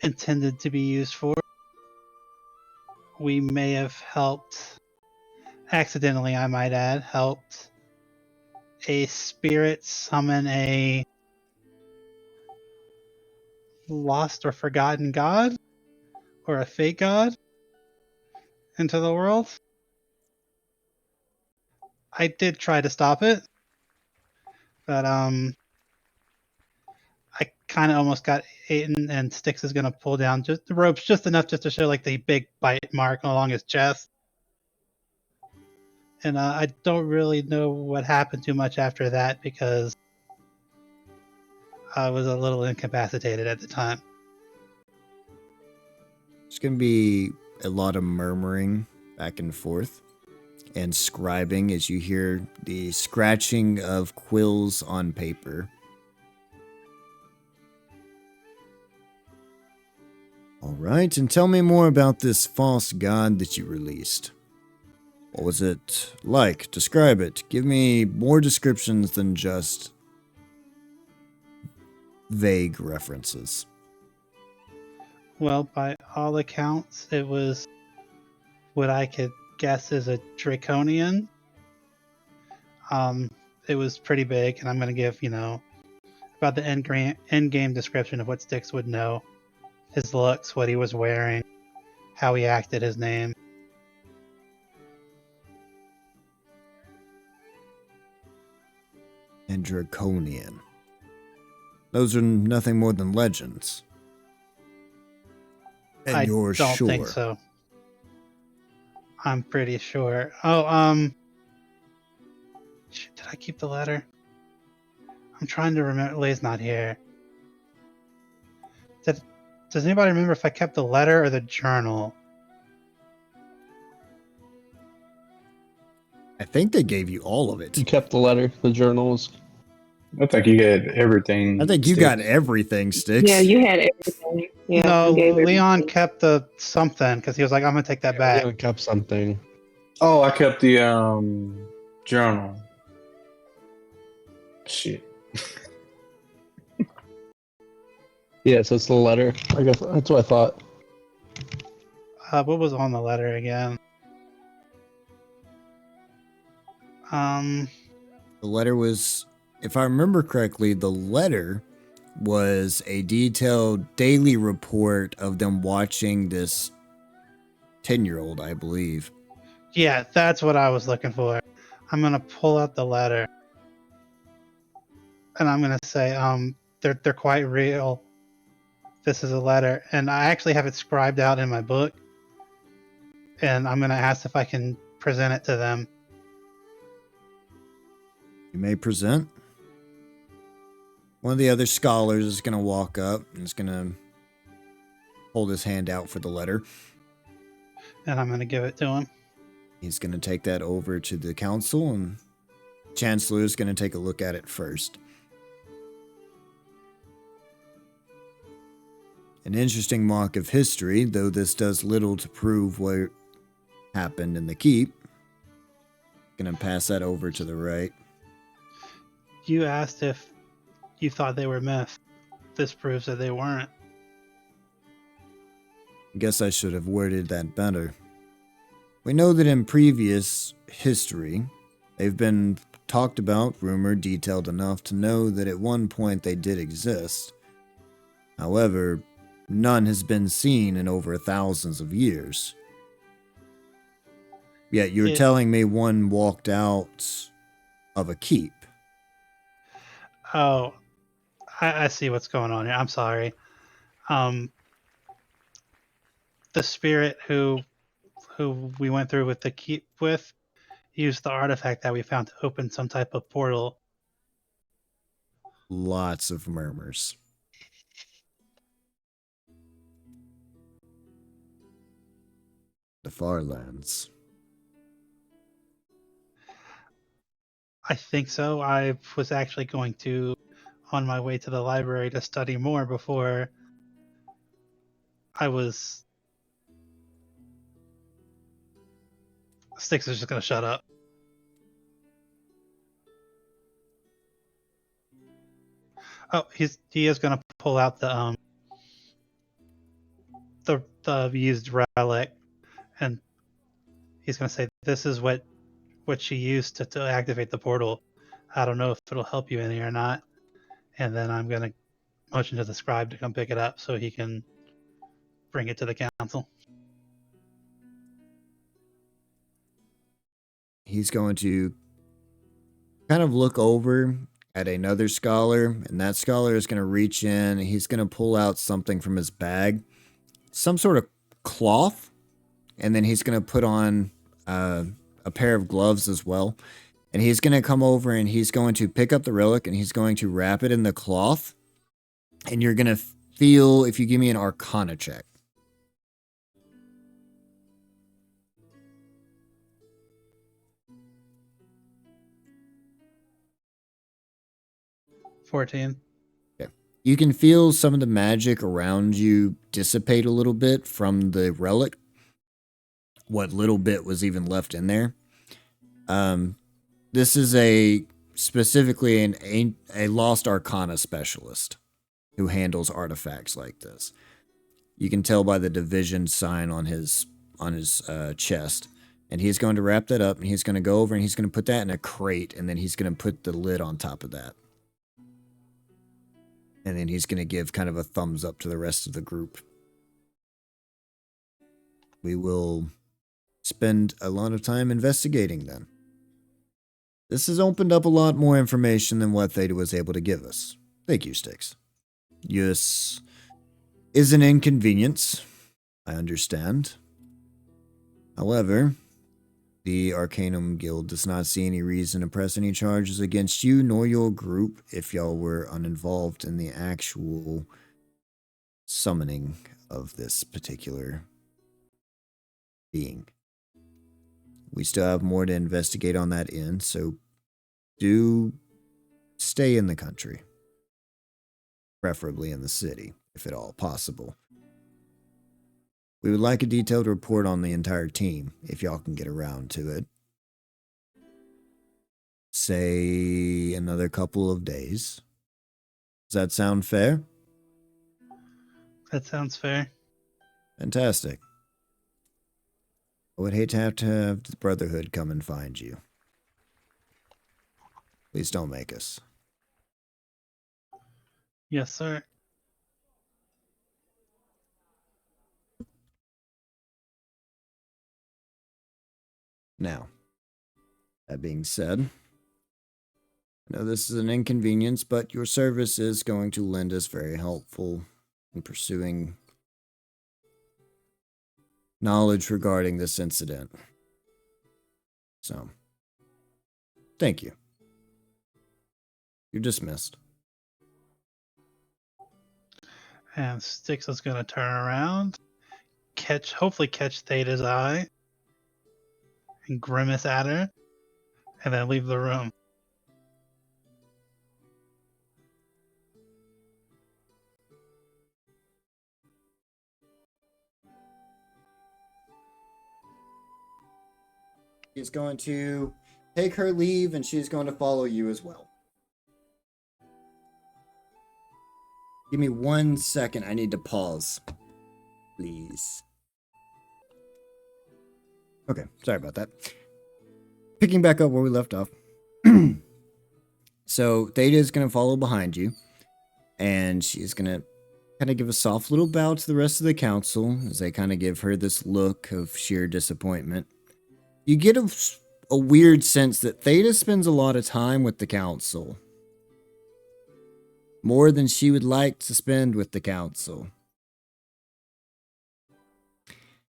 intended to be used for. We may have helped, accidentally I might add, helped a spirit summon a lost or forgotten god, or a fake god, into the world. I did try to stop it, but I kind of almost got eaten, and Styx is gonna pull down just the ropes just enough just to show like the big bite mark along his chest. And I don't really know what happened too much after that because I was a little incapacitated at the time. There's going to be a lot of murmuring back and forth and scribing as you hear the scratching of quills on paper. All right, and tell me more about this false god that you released. What was it like? Describe it. Give me more descriptions than just vague references. Well, by all accounts, it was what I could guess is a draconian. It was pretty big, and I'm going to give, about the end game description of what Styx would know. His looks, what he was wearing, how he acted, his name. And draconian. Those are nothing more than legends. And I you're don't sure? think so. I'm pretty sure. Oh, shit, did I keep the letter? I'm trying to remember. Lay's not here. Does anybody remember if I kept the letter or the journal? I think they gave you all of You it. kept the letter. The journals. I think you got everything. I think you Styx. got everything, Sticks. Yeah, you had everything. Yeah, No, you gave Leon everything. kept the something because he was like, "I'm gonna take that back." Leon kept something. Oh, I kept the journal. Shit. Yeah, so it's the letter. I guess that's what I thought. What was on the letter again? The letter was, if I remember correctly, the letter was a detailed daily report of them watching this 10-year-old, I believe. Yeah, that's what I was looking for. I'm gonna pull out the letter, and I'm gonna say, they're quite real. This is a letter, and I actually have it scribed out in my book, and I'm gonna ask if I can present it to them. You may present. One of the other scholars is going to walk up and is going to hold his hand out for the letter. And I'm gonna give it to him. He's going to take that over to the council, and Chancellor is going to take a look at it first. An interesting mock of history, though this does little to prove what happened in the keep. Going to pass that over to the right. You asked if you thought they were myth. This proves that they weren't. Guess I should have worded that better. We know that in previous history, they've been talked about, rumored, detailed enough to know that at one point they did exist. However, none has been seen in over thousands of years. Yet you're It- telling me one walked out of a keep. Oh, I see what's going on here. I'm sorry. The spirit who we went through with the keep with used the artifact that we found to open some type of portal. Lots of murmurs. The Farlands. I think so. I was actually going to on my way to the library to study more before I was. Styx is just gonna shut up. Oh, he is gonna pull out the used relic, and he's gonna say, "This is what she used to activate the portal. I don't know if it'll help you any or not." And then I'm gonna motion to the scribe to come pick it up so he can bring it to the council. He's going to kind of look over at another scholar, and that scholar is going to reach in. He's going to pull out something from his bag, some sort of cloth, and then he's going to put on a pair of gloves as well. And he's going to come over and he's going to pick up the relic and he's going to wrap it in the cloth. And you're going to feel, if you give me an Arcana check. 14. You can feel some of the magic around you dissipate a little bit from the relic. What little bit was even left in there. This is specifically a lost arcana specialist who handles artifacts like this. You can tell by the division sign on his chest. And he's going to wrap that up, and he's going to go over and he's going to put that in a crate, and then he's going to put the lid on top of that. And then he's going to give kind of a thumbs up to the rest of the group. We will spend a lot of time investigating then. This has opened up a lot more information than what Theta was able to give us. Thank you, Styx. Yes, is an inconvenience. I understand. However, the Arcanum Guild does not see any reason to press any charges against you nor your group if y'all were uninvolved in the actual summoning of this particular being. We still have more to investigate on that end, so do stay in the country. Preferably in the city, if at all possible. We would like a detailed report on the entire team, if y'all can get around to it. Say another couple of days. Does that sound fair? That sounds fair. Fantastic. I would hate to have the Brotherhood come and find you. Please don't make us. Yes, sir. Now, that being said, I know this is an inconvenience, but your service is going to lend us very helpful in pursuing knowledge regarding this incident. So, thank you. You're dismissed. And Styx is going to turn around, hopefully catch Theta's eye, and grimace at her, and then leave the room. She's going to take her leave, and she's going to follow you as well. Give me 1 second. I need to pause. Please. Okay, sorry about that. Picking back up where we left off. So Theta is going to follow behind you, and she's going to kind of give a soft little bow to the rest of the council as they kind of give her this look of sheer disappointment. You get a weird sense that Theta spends a lot of time with the council. More than she would like to spend with the council.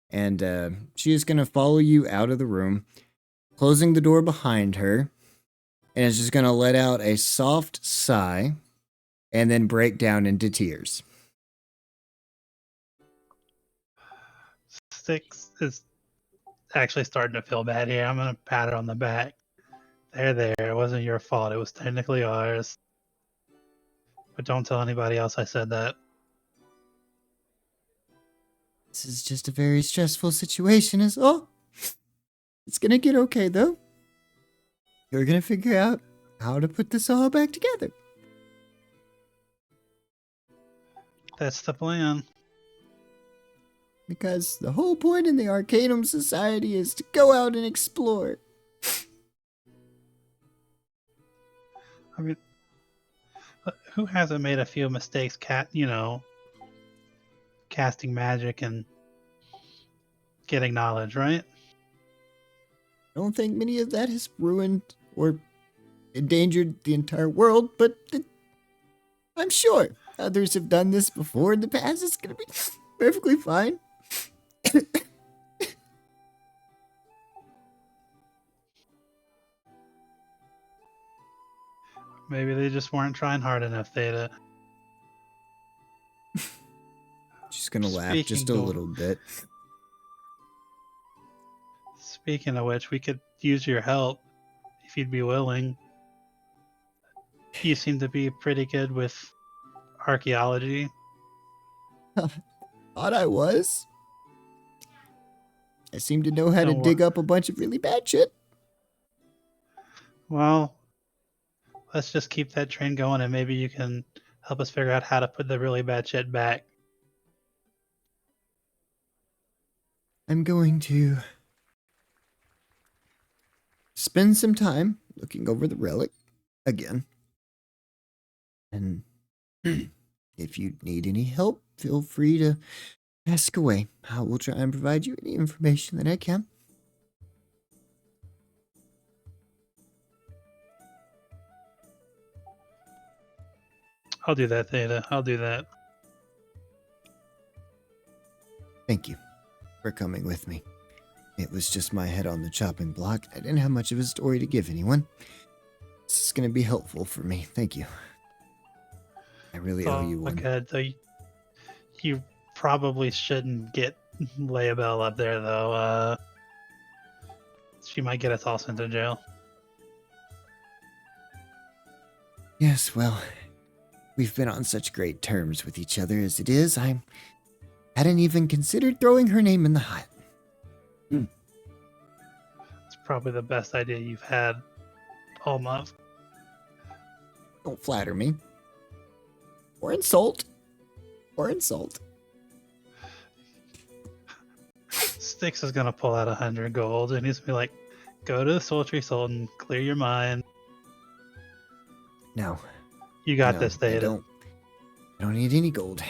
And she is going to follow you out of the room, closing the door behind her, and is just going to let out a soft sigh and then break down into tears. Styx is actually starting to feel bad here. I'm going to pat her on the back. There. It wasn't your fault. It was technically ours. But don't tell anybody else I said that. This is just a very stressful situation is all. It's gonna get okay though. You're gonna figure out how to put this all back together. That's the plan. Because the whole point in the Arcanum Society is to go out and explore. I mean, who hasn't made a few mistakes, casting magic and getting knowledge, right? I don't think many of that has ruined or endangered the entire world, but I'm sure others have done this before in the past. It's gonna be perfectly fine. Maybe they just weren't trying hard enough, Theta. She's gonna laugh just a Speaking of- little bit. Speaking of which, we could use your help if you'd be willing. You seem to be pretty good with archaeology. Thought I was. I seem to know how to Don't dig up a bunch of really bad shit. Well, let's just keep that train going, and maybe you can help us figure out how to put the really bad shit back. I'm going to spend some time looking over the relic again. And if you need any help, feel free to ask away. I will try and provide you any information that I can. I'll do that, Theta. I'll do that. Thank you for coming with me. It was just my head on the chopping block. I didn't have much of a story to give anyone. This is going to be helpful for me. Thank you. I really owe you one. God, so you probably shouldn't get Leabelle up there, though. She might get us all sent to jail. Yes, well, we've been on such great terms with each other as it is. I hadn't even considered throwing her name in the hat. It's probably the best idea you've had all month. Don't flatter me. Or insult. Or insult. Styx is gonna pull out 100 gold, and he's gonna be like, "Go to the Sultry Sultan, clear your mind. No. You got no, this, I Theta." I don't need any gold.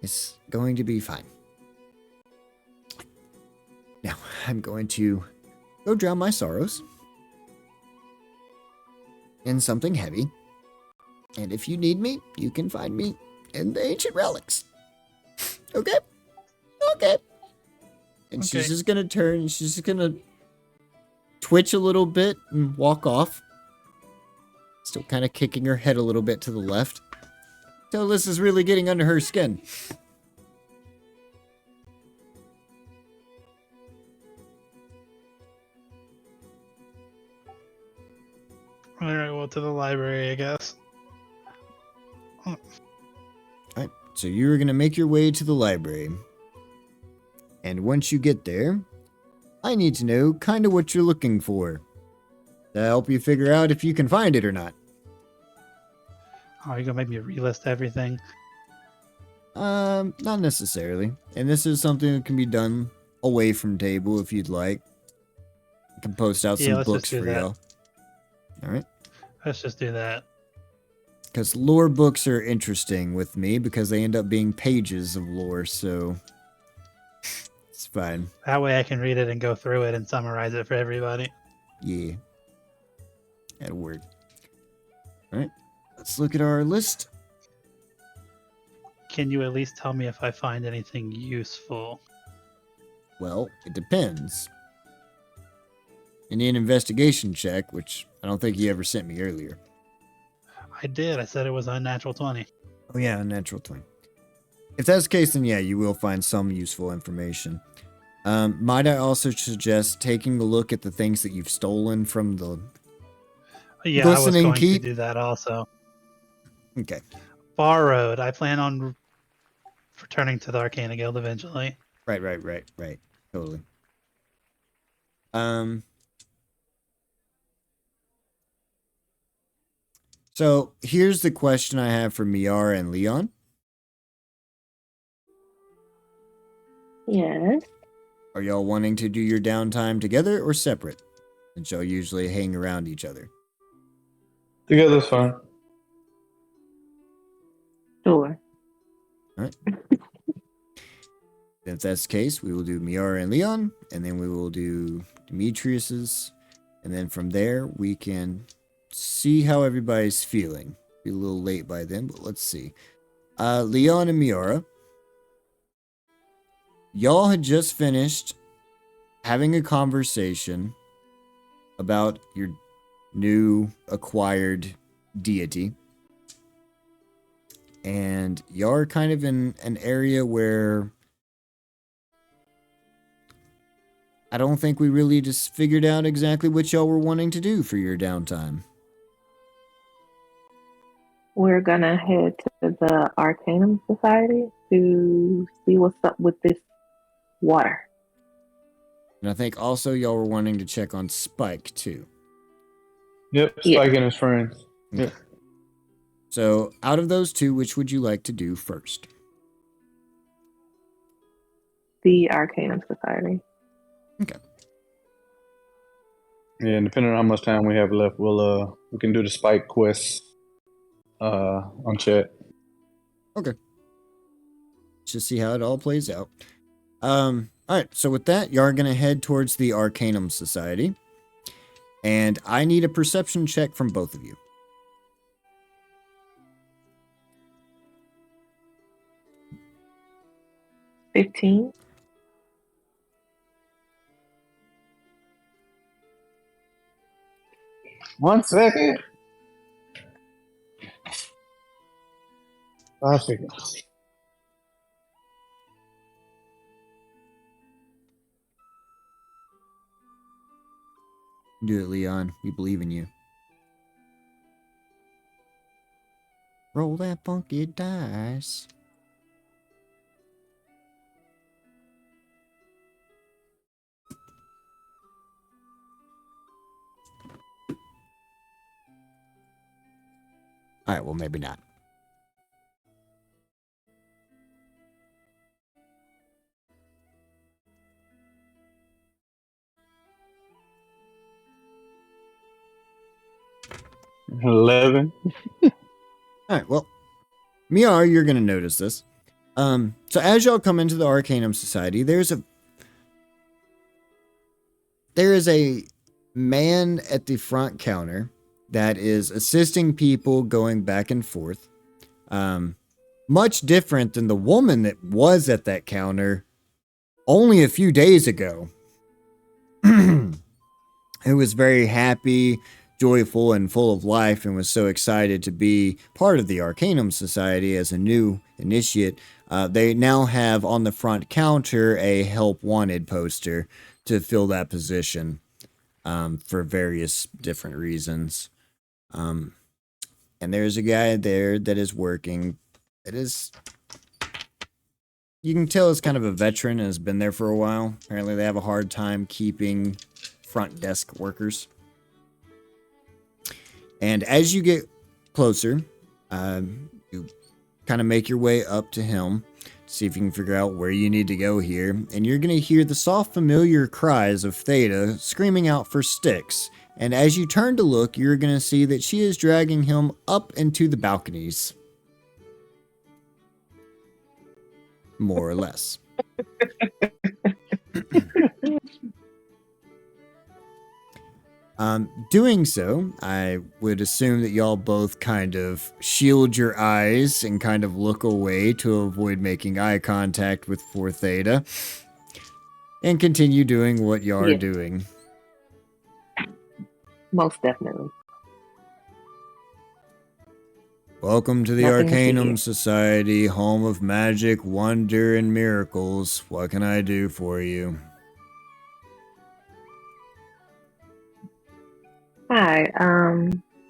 It's going to be fine. Now, I'm going to go drown my sorrows in something heavy. And if you need me, you can find me in the ancient relics. Okay? Okay. And she's Okay. just gonna turn, she's just gonna twitch a little bit and walk off. Still kind of kicking her head a little bit to the left. So this is really getting under her skin. All right, well, to the library, I guess. Alright, so you're gonna make your way to the library. And once you get there, I need to know kind of what you're looking for. To help you figure out if you can find it or not. Oh, you're gonna make me relist everything. Not necessarily. And this is something that can be done away from table if you'd like. I can post out Yeah, some let's just books do for that. y'all. Alright? Let's just do that. Because lore books are interesting with me because they end up being pages of lore, so it's fine. That way I can read it and go through it and summarize it for everybody. Yeah. That'll work. Alright, let's look at our list. Can you at least tell me if I find anything useful? Well, it depends. You need an investigation check, which I don't think you ever sent me earlier. I did. I said it was unnatural 20. Oh yeah, natural 20. If that's the case, then yeah, you will find some useful information. Might I also suggest taking a look at the things that you've stolen from the... Yeah, I was Glistening going Keep? to do that also. Okay. Borrowed. I plan on returning to the Arcana Guild eventually. Right. Totally. So here's the question I have for Miara and Leon. Yes. Are y'all wanting to do your downtime together or separate? Since y'all usually hang around each other. Together's fine. Sure. If that's the case, we will do Miara and Leon, and then we will do Demetrius's, and then from there we can see how everybody's feeling. Be a little late by then, but let's see. Leon and Miara, y'all had just finished having a conversation about your new acquired deity. And y'all are kind of in an area where I don't think we really just figured out exactly what y'all were wanting to do for your downtime. We're gonna head to the Arcanum Society to see what's up with this water. And I think also y'all were wanting to check on Spike too. Yep, Yeah. Spike and his friends. Okay. So out of those two, which would you like to do first? The Arcanum Society. Yeah, and depending on how much time we have left, we can do the Spike quest on chat. Just see how it all plays out. All right, so with that, you are going to head towards the Arcanum Society. And I need a perception check from both of you. $15. One second. 5 seconds. Do it, Leon. We believe in you. Roll that funky dice. All right, well, maybe not. $11. All right, well, Miar, you're going to notice this. So as y'all come into the Arcanum Society, there is a man at the front counter that is assisting people going back and forth. Much different than the woman that was at that counter only a few days ago. Who was very happy, joyful, and full of life, and was so excited to be part of the Arcanum Society as a new initiate. They now have on the front counter a help wanted poster to fill that position for various different reasons. And there's a guy there that is working. You can tell is kind of a veteran and has been there for a while. Apparently they have a hard time keeping front desk workers. And as you get closer, you kind of make your way up to him, see if you can figure out where you need to go here. And you're going to hear the soft, familiar cries of Theta screaming out for Styx. And as you turn to look, you're going to see that she is dragging him up into the balconies. More or less. Doing so, I would assume that y'all both kind of shield your eyes and kind of look away to avoid making eye contact with 4 Theta. And continue doing what y'all are Yeah. doing. Most definitely. Welcome to the Nothing to see Arcanum here. Society, home of magic, wonder, and miracles. What can I do for you? Hi.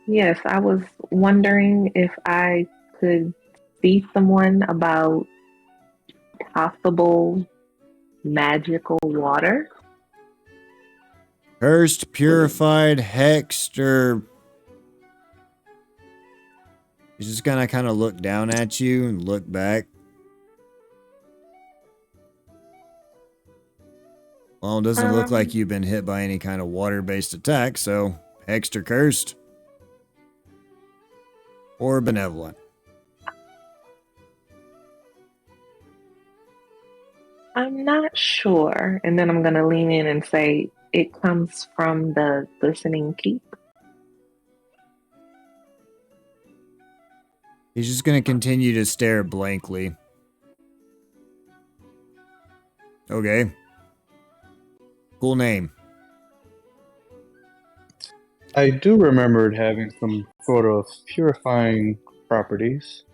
Yes, I was wondering if I could see someone about possible magical water. Cursed, purified, hexed, or... He's just gonna kind of look down at you and look back. Well, it doesn't look like you've been hit by any kind of water-based attack, so hexed or cursed. Or benevolent. I'm not sure. And then I'm going to lean in and say it comes from the Glistening Keep. He's just gonna continue to stare blankly. Okay. Cool name. I do remember it having some sort of purifying properties.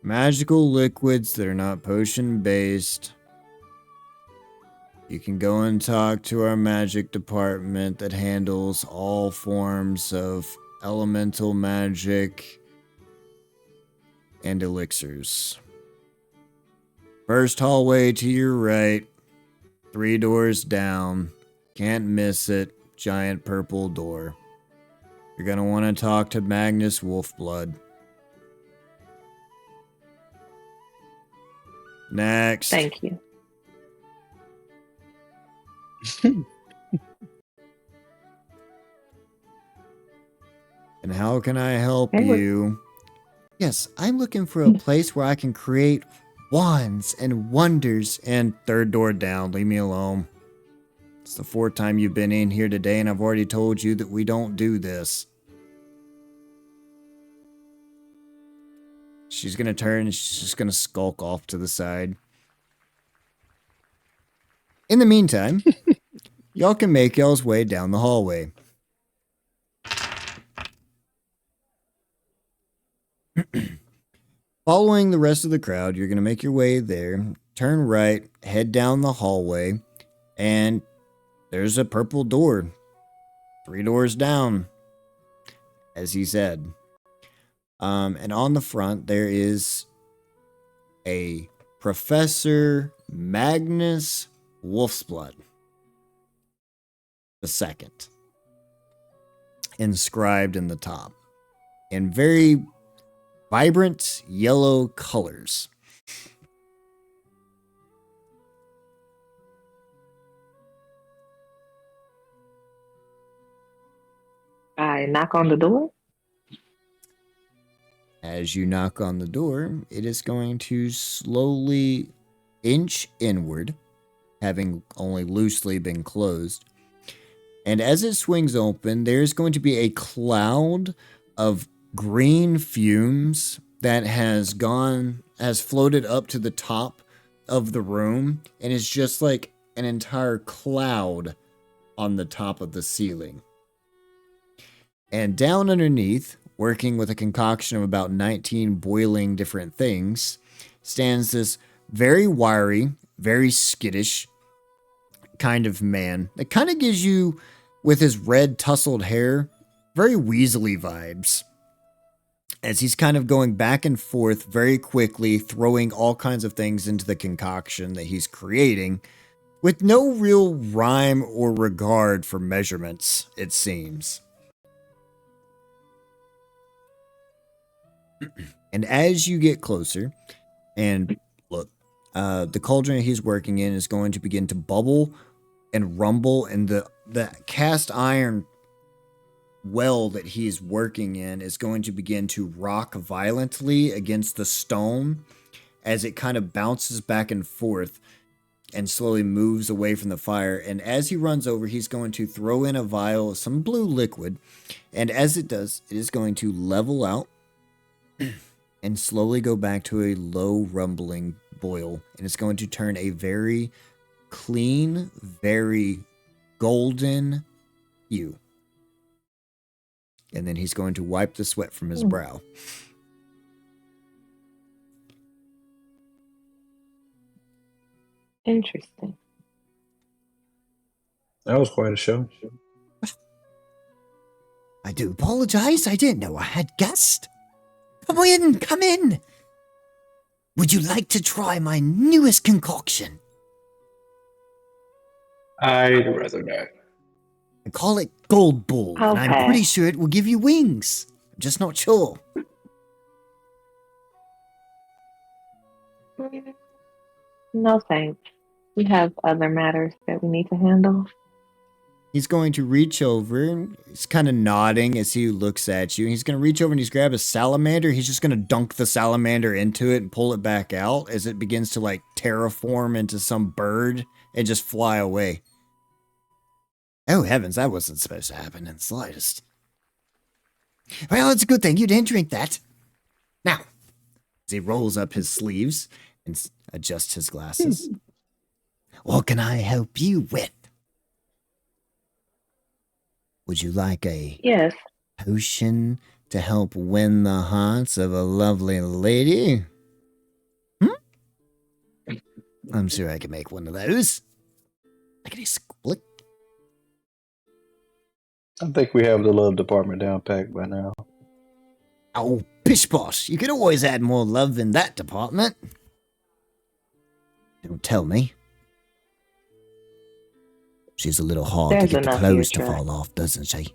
magical liquids that are not potion based. You can go and talk to our magic department that handles all forms of elemental magic and elixirs. First hallway to your right, 3 doors down, can't miss it, giant purple door. You're gonna want to talk to Magnus Wolfblood. Next. Thank you. And how can I help Hey, what- you? Yes, I'm looking for a place where I can create wands and wonders. And 3rd door down, leave me alone. It's the 4th time you've been in here today, and I've already told you that we don't do this. She's gonna turn and she's just gonna skulk off to the side. In the meantime, y'all can make y'all's way down the hallway. Following the rest of the crowd, you're going to make your way there, turn right, head down the hallway, and there's a purple door. 3 doors down, as he said. And on the front, there is a Professor Magnus Wolfsblood II, inscribed in the top, in very vibrant yellow colors. I knock on the door. As you knock on the door, it is going to slowly inch inward, having only loosely been closed. And as it swings open, there's going to be a cloud of green fumes that has floated up to the top of the room and is just like an entire cloud on the top of the ceiling. And down underneath, working with a concoction of about 19 boiling different things, stands this very wiry, very skittish kind of man that kind of gives you, with his red tousled hair, very Weasley vibes. As he's kind of going back and forth very quickly, throwing all kinds of things into the concoction that he's creating, with no real rhyme or regard for measurements, it seems. And as you get closer, and look, the cauldron he's working in is going to begin to bubble and rumble, and the cast iron well that he's working in is going to begin to rock violently against the stone as it kind of bounces back and forth and slowly moves away from the fire. And as he runs over, he's going to throw in a vial of some blue liquid, and as it does, it is going to level out and slowly go back to a low rumbling boil, and it's going to turn a very clean, very golden hue. And then he's going to wipe the sweat from his brow. Interesting. That was quite a show. I do apologize. I didn't know I had guests. Come in, come in. Would you like to try my newest concoction? I'd rather not. I call it Gold Bull, and I'm Okay. pretty sure it will give you wings. I'm just not sure. No thanks. We have other matters that we need to handle. He's going to reach over. He's kind of nodding as he looks at you. He's going to reach over and he's grab a salamander. He's just going to dunk the salamander into it and pull it back out as it begins to like terraform into some bird and just fly away. Oh heavens, that wasn't supposed to happen in the slightest. Well, it's a good thing you didn't drink that. Now, as he rolls up his sleeves and adjusts his glasses, what can I help you with? Would you like a Yes. potion to help win the hearts of a lovely lady? I'm sure I can make one of those. Lickety split. I think we have the little department down packed by now. Oh, pish posh. You could always add more love in that department. Don't tell me. She's a little hard There's to get the enough clothes here, to Trey. fall off, doesn't she?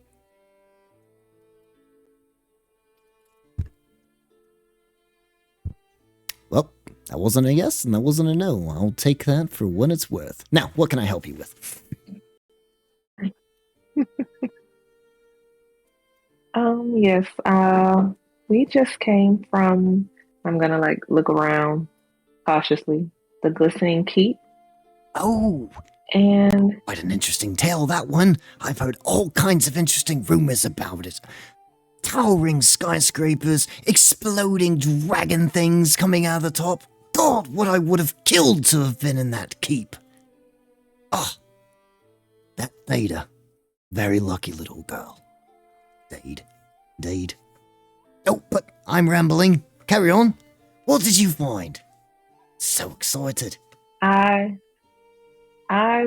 Well, that wasn't a yes and that wasn't a no. I'll take that for what it's worth. Now, what can I help you with? Yes, we just came from, I'm gonna like look around cautiously, the Glistening Keep, Oh, and quite an interesting tale, that one. I've heard all kinds of interesting rumors about it. Towering skyscrapers, exploding dragon things coming out of the top. God, what I would have killed to have been in that keep. Ah, that Theda. Very lucky little girl. Indeed. Oh, but I'm rambling. Carry on. What did you find? So excited. I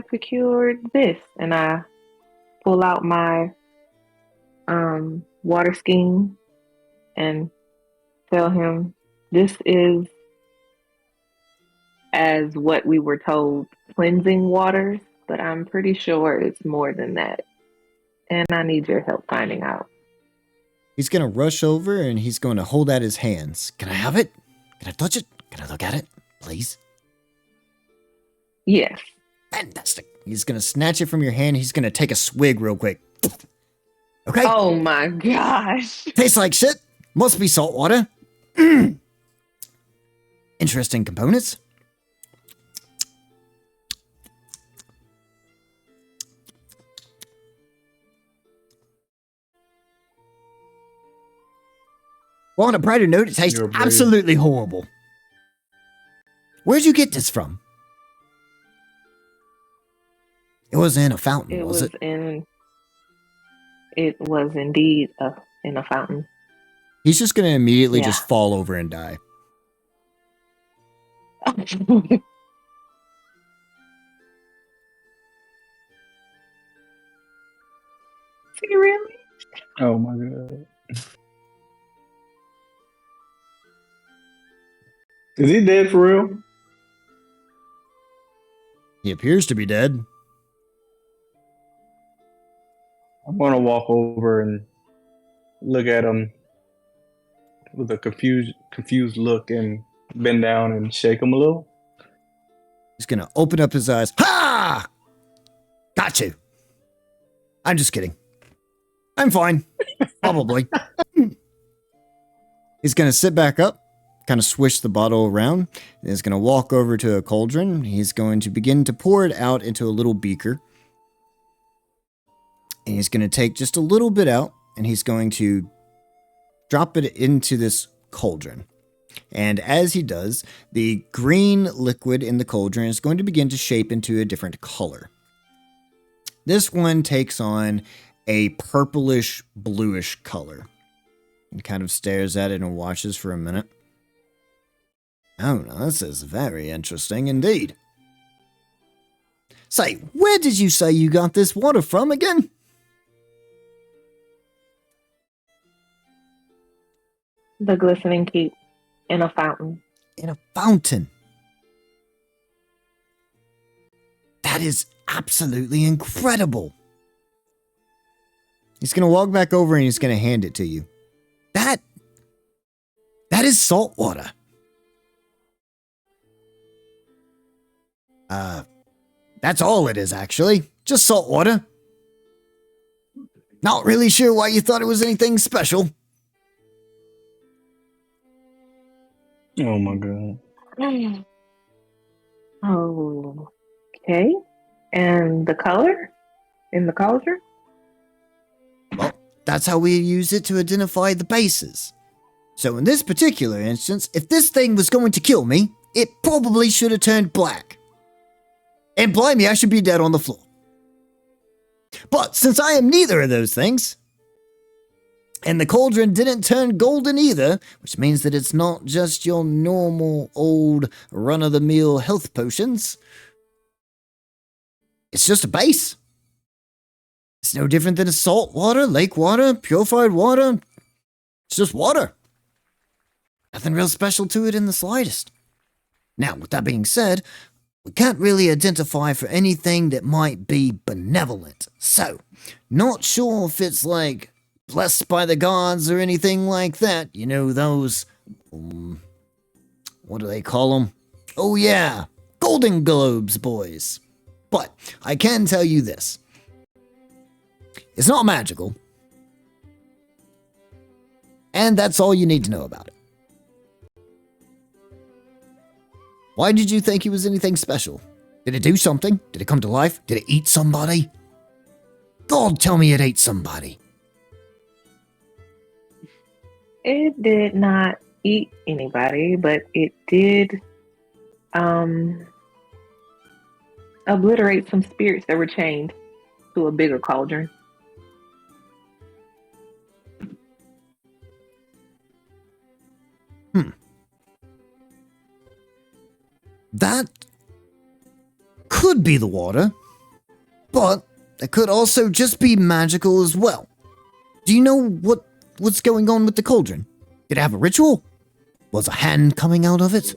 procured this, and I pull out my water skiing and tell him this is, as what we were told, cleansing waters, but I'm pretty sure it's more than that. And I need your help finding out. He's going to rush over and he's going to hold out his hands. Can I have it? Can I touch it? Can I look at it? Please? Yes. Fantastic. He's going to snatch it from your hand. He's going to take a swig real quick. Okay? Oh my gosh. Tastes like shit. Must be salt water. Interesting components. Well, on a brighter note, it tastes You're brave. absolutely horrible. Where'd you get this from? It wasn't in a fountain, It was was it? it was indeed in a fountain. He's just going to immediately Yeah. just fall over and die. Really? Oh my god. Is he dead for real? He appears to be dead. I'm gonna walk over and look at him with a confused look and bend down and shake him a little. He's going to open up his eyes. Ha! Got you. I'm just kidding. I'm fine. Probably. He's going to sit back up, kind of swish the bottle around. And he's going to walk over to a cauldron. He's going to begin to pour it out into a little beaker. And he's going to take just a little bit out, and he's going to drop it into this cauldron. And as he does, the green liquid in the cauldron is going to begin to shape into a different color. This one takes on a purplish bluish color. And kind of stares at it and watches for a minute. Oh, no, this is very interesting indeed. Say, where did you say you got this water from again? The Glistening Keep in a fountain. In a fountain. That is absolutely incredible. He's going to walk back over and he's going to hand it to you. That is salt water. That's all it is, actually. Just salt water. Not really sure why you thought it was anything special. Oh my god. Oh, okay. And the color in the cauldron? That's how we use it to identify the bases. So in this particular instance, if this thing was going to kill me, it probably should have turned black. And blimey, I should be dead on the floor. But since I am neither of those things, And the cauldron didn't turn golden either, which means that it's not just your normal old run-of-the-mill health potions. It's just a base. It's no different than a salt water, lake water, purified water. It's just water. Nothing real special to it in the slightest. Now, with that being said, we can't really identify for anything that might be benevolent. So, not sure if it's like blessed by the gods or anything like that. You know, those, what do they call them? Oh yeah, Golden Globes, boys. But I can tell you this. It's not magical. And that's all you need to know about it. Why did you think it was anything special? Did it do something? Did it come to life? Did it eat somebody? God, tell me it ate somebody. It did not eat anybody, but it did obliterate some spirits that were chained to a bigger cauldron. That could be the water, but it could also just be magical as well. Do you know what's going on with the cauldron? Did it have a ritual? Was a hand coming out of it?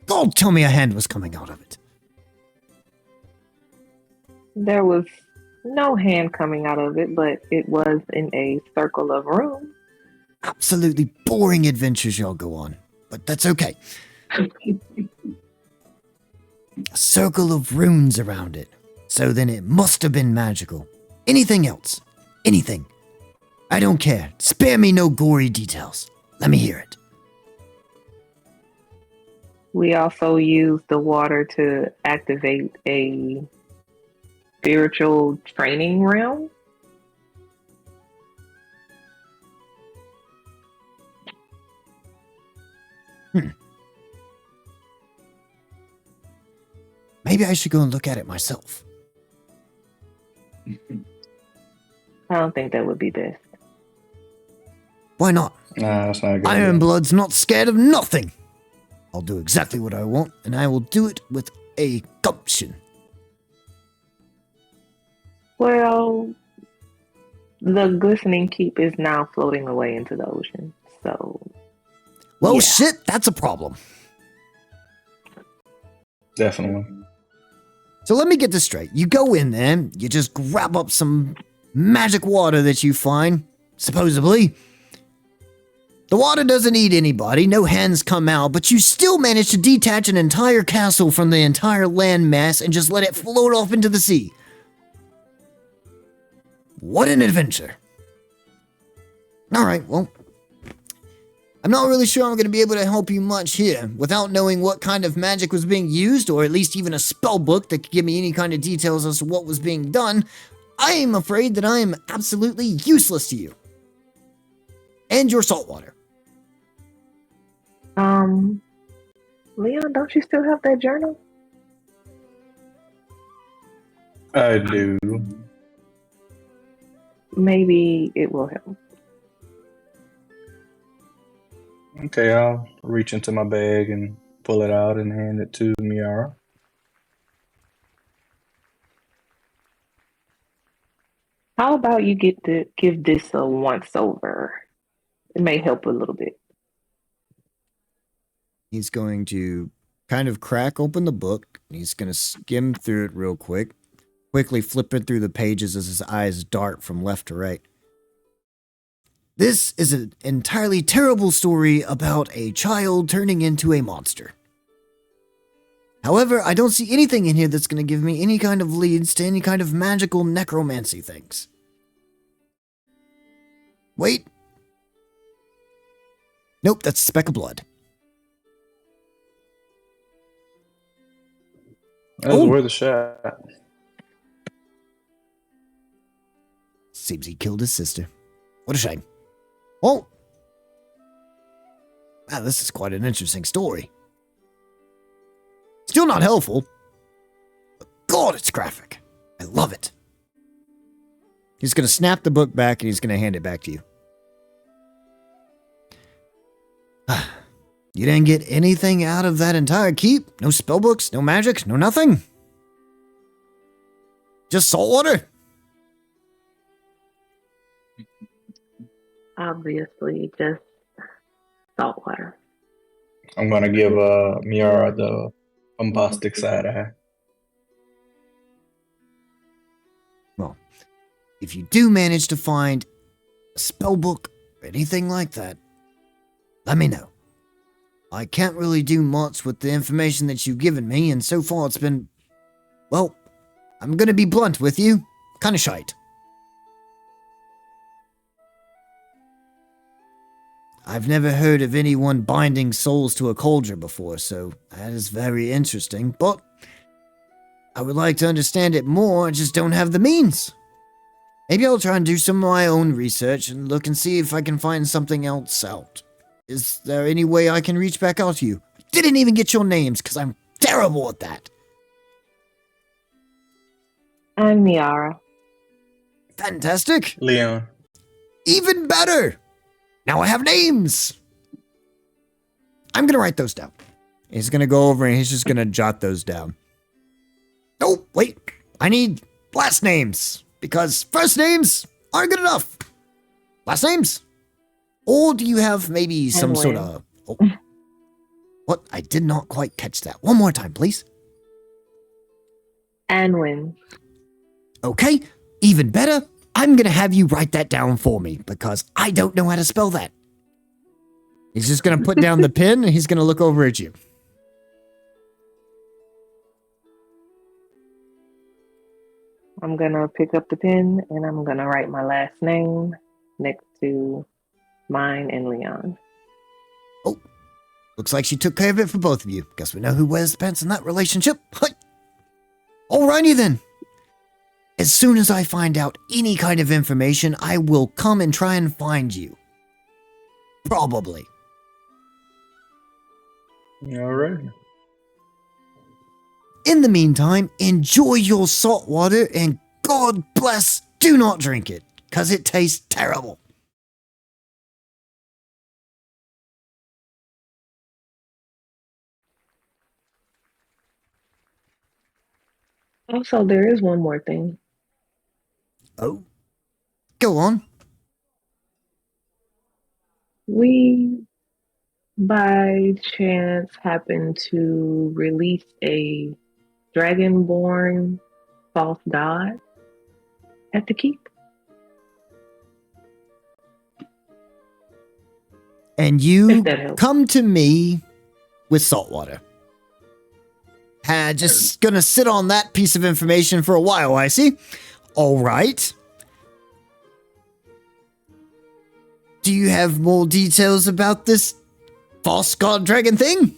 God, tell me a hand was coming out of it. There was no hand coming out of it, but it was in a circle of room. Absolutely boring adventures y'all go on, but that's okay. A circle of runes around it. So then it must have been magical. Anything else? Anything. I don't care. Spare me no gory details. Let me hear it. We also used the water to activate a spiritual training realm. Maybe I should go and look at it myself. I don't think that would be best. Why not? Nah, that's not a good. Iron idea. Blood's not scared of nothing. I'll do exactly what I want, and I will do it with a gumption. Well, the glistening keep is now floating away into the ocean. So, Well, yeah. shit, that's a problem. Definitely. So let me get this straight. You go in there, you just grab up some magic water that you find, supposedly. The water doesn't eat anybody, no hands come out, but you still manage to detach an entire castle from the entire landmass and just let it float off into the sea. What an adventure. Alright, well, I'm not really sure I'm going to be able to help you much here without knowing what kind of magic was being used, or at least even a spell book that could give me any kind of details as to what was being done. I am afraid that I am absolutely useless to you. And your saltwater. Leon, don't you still have that journal? I do. Maybe it will help. Okay, I'll reach into my bag and pull it out and hand it to Miara. How about you get to give this a once over? It may help a little bit. He's going to kind of crack open the book. He's going to skim through it real quick, quickly flipping through the pages as his eyes dart from left to right. This is an entirely terrible story about a child turning into a monster. However, I don't see anything in here that's going to give me any kind of leads to any kind of magical necromancy things. Wait. Nope, that's a speck of blood. That was Oh. worth a shot. Seems he killed his sister. What a shame. Well, wow, this is quite an interesting story. Still not helpful. But God, it's graphic. I love it. He's going to snap the book back and he's going to hand it back to you. You didn't get anything out of that entire keep? No spellbooks, no magic, no nothing? Just salt water? Obviously, just salt water. I'm gonna give Miara the bombastic side eye. Well, if you do manage to find a spellbook or anything like that, let me know. I can't really do much with the information that you've given me, and so far it's been, well, I'm gonna be blunt with you, kinda shite. I've never heard of anyone binding souls to a cauldron before, so that is very interesting, but I would like to understand it more, I just don't have the means. Maybe I'll try and do some of my own research and look and see if I can find something else out. Is there any way I can reach back out to you? I didn't even get your names, because I'm terrible at that. I'm Miara. Fantastic. Leon. Even better. Now I have names. I'm going to write those down. He's going to go over and he's just going to jot those down. Oh, wait. I need last names, because first names aren't good enough. Last names? Or do you have maybe some sort of... Oh. What? I did not quite catch that. One more time, please. Anwin. Okay, even better. I'm going to have you write that down for me, because I don't know how to spell that. He's just going to put down the pen, and he's going to look over at you. I'm gonna pick up the pen and I'm gonna write my last name next to mine and Leon. Oh, looks like she took care of it for both of you. Guess we know who wears the pants in that relationship. Alrighty then. As soon as I find out any kind of information, I will come and try and find you. Probably. All right. In the meantime, enjoy your salt water and God bless, do not drink it, because it tastes terrible. Also, there is one more thing. Oh, go on. We, by chance, happen to release a dragonborn false god at the keep. And you If that helps. come to me with salt water. Just gonna sit on that piece of information for a while, I see. All right. Do you have more details about this false god dragon thing?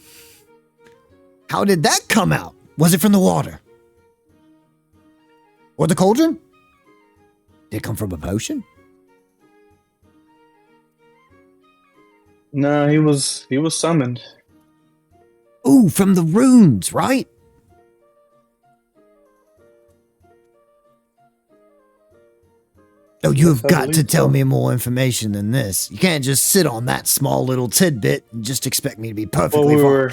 How did that come out? Was it from the water? Or the cauldron? Did it come from a potion? No, he was summoned. Ooh, from the runes, right? Oh, you have Yes, I got to believe tell so. me more information than this. You can't just sit on that small little tidbit and just expect me to be Well, perfectly fine.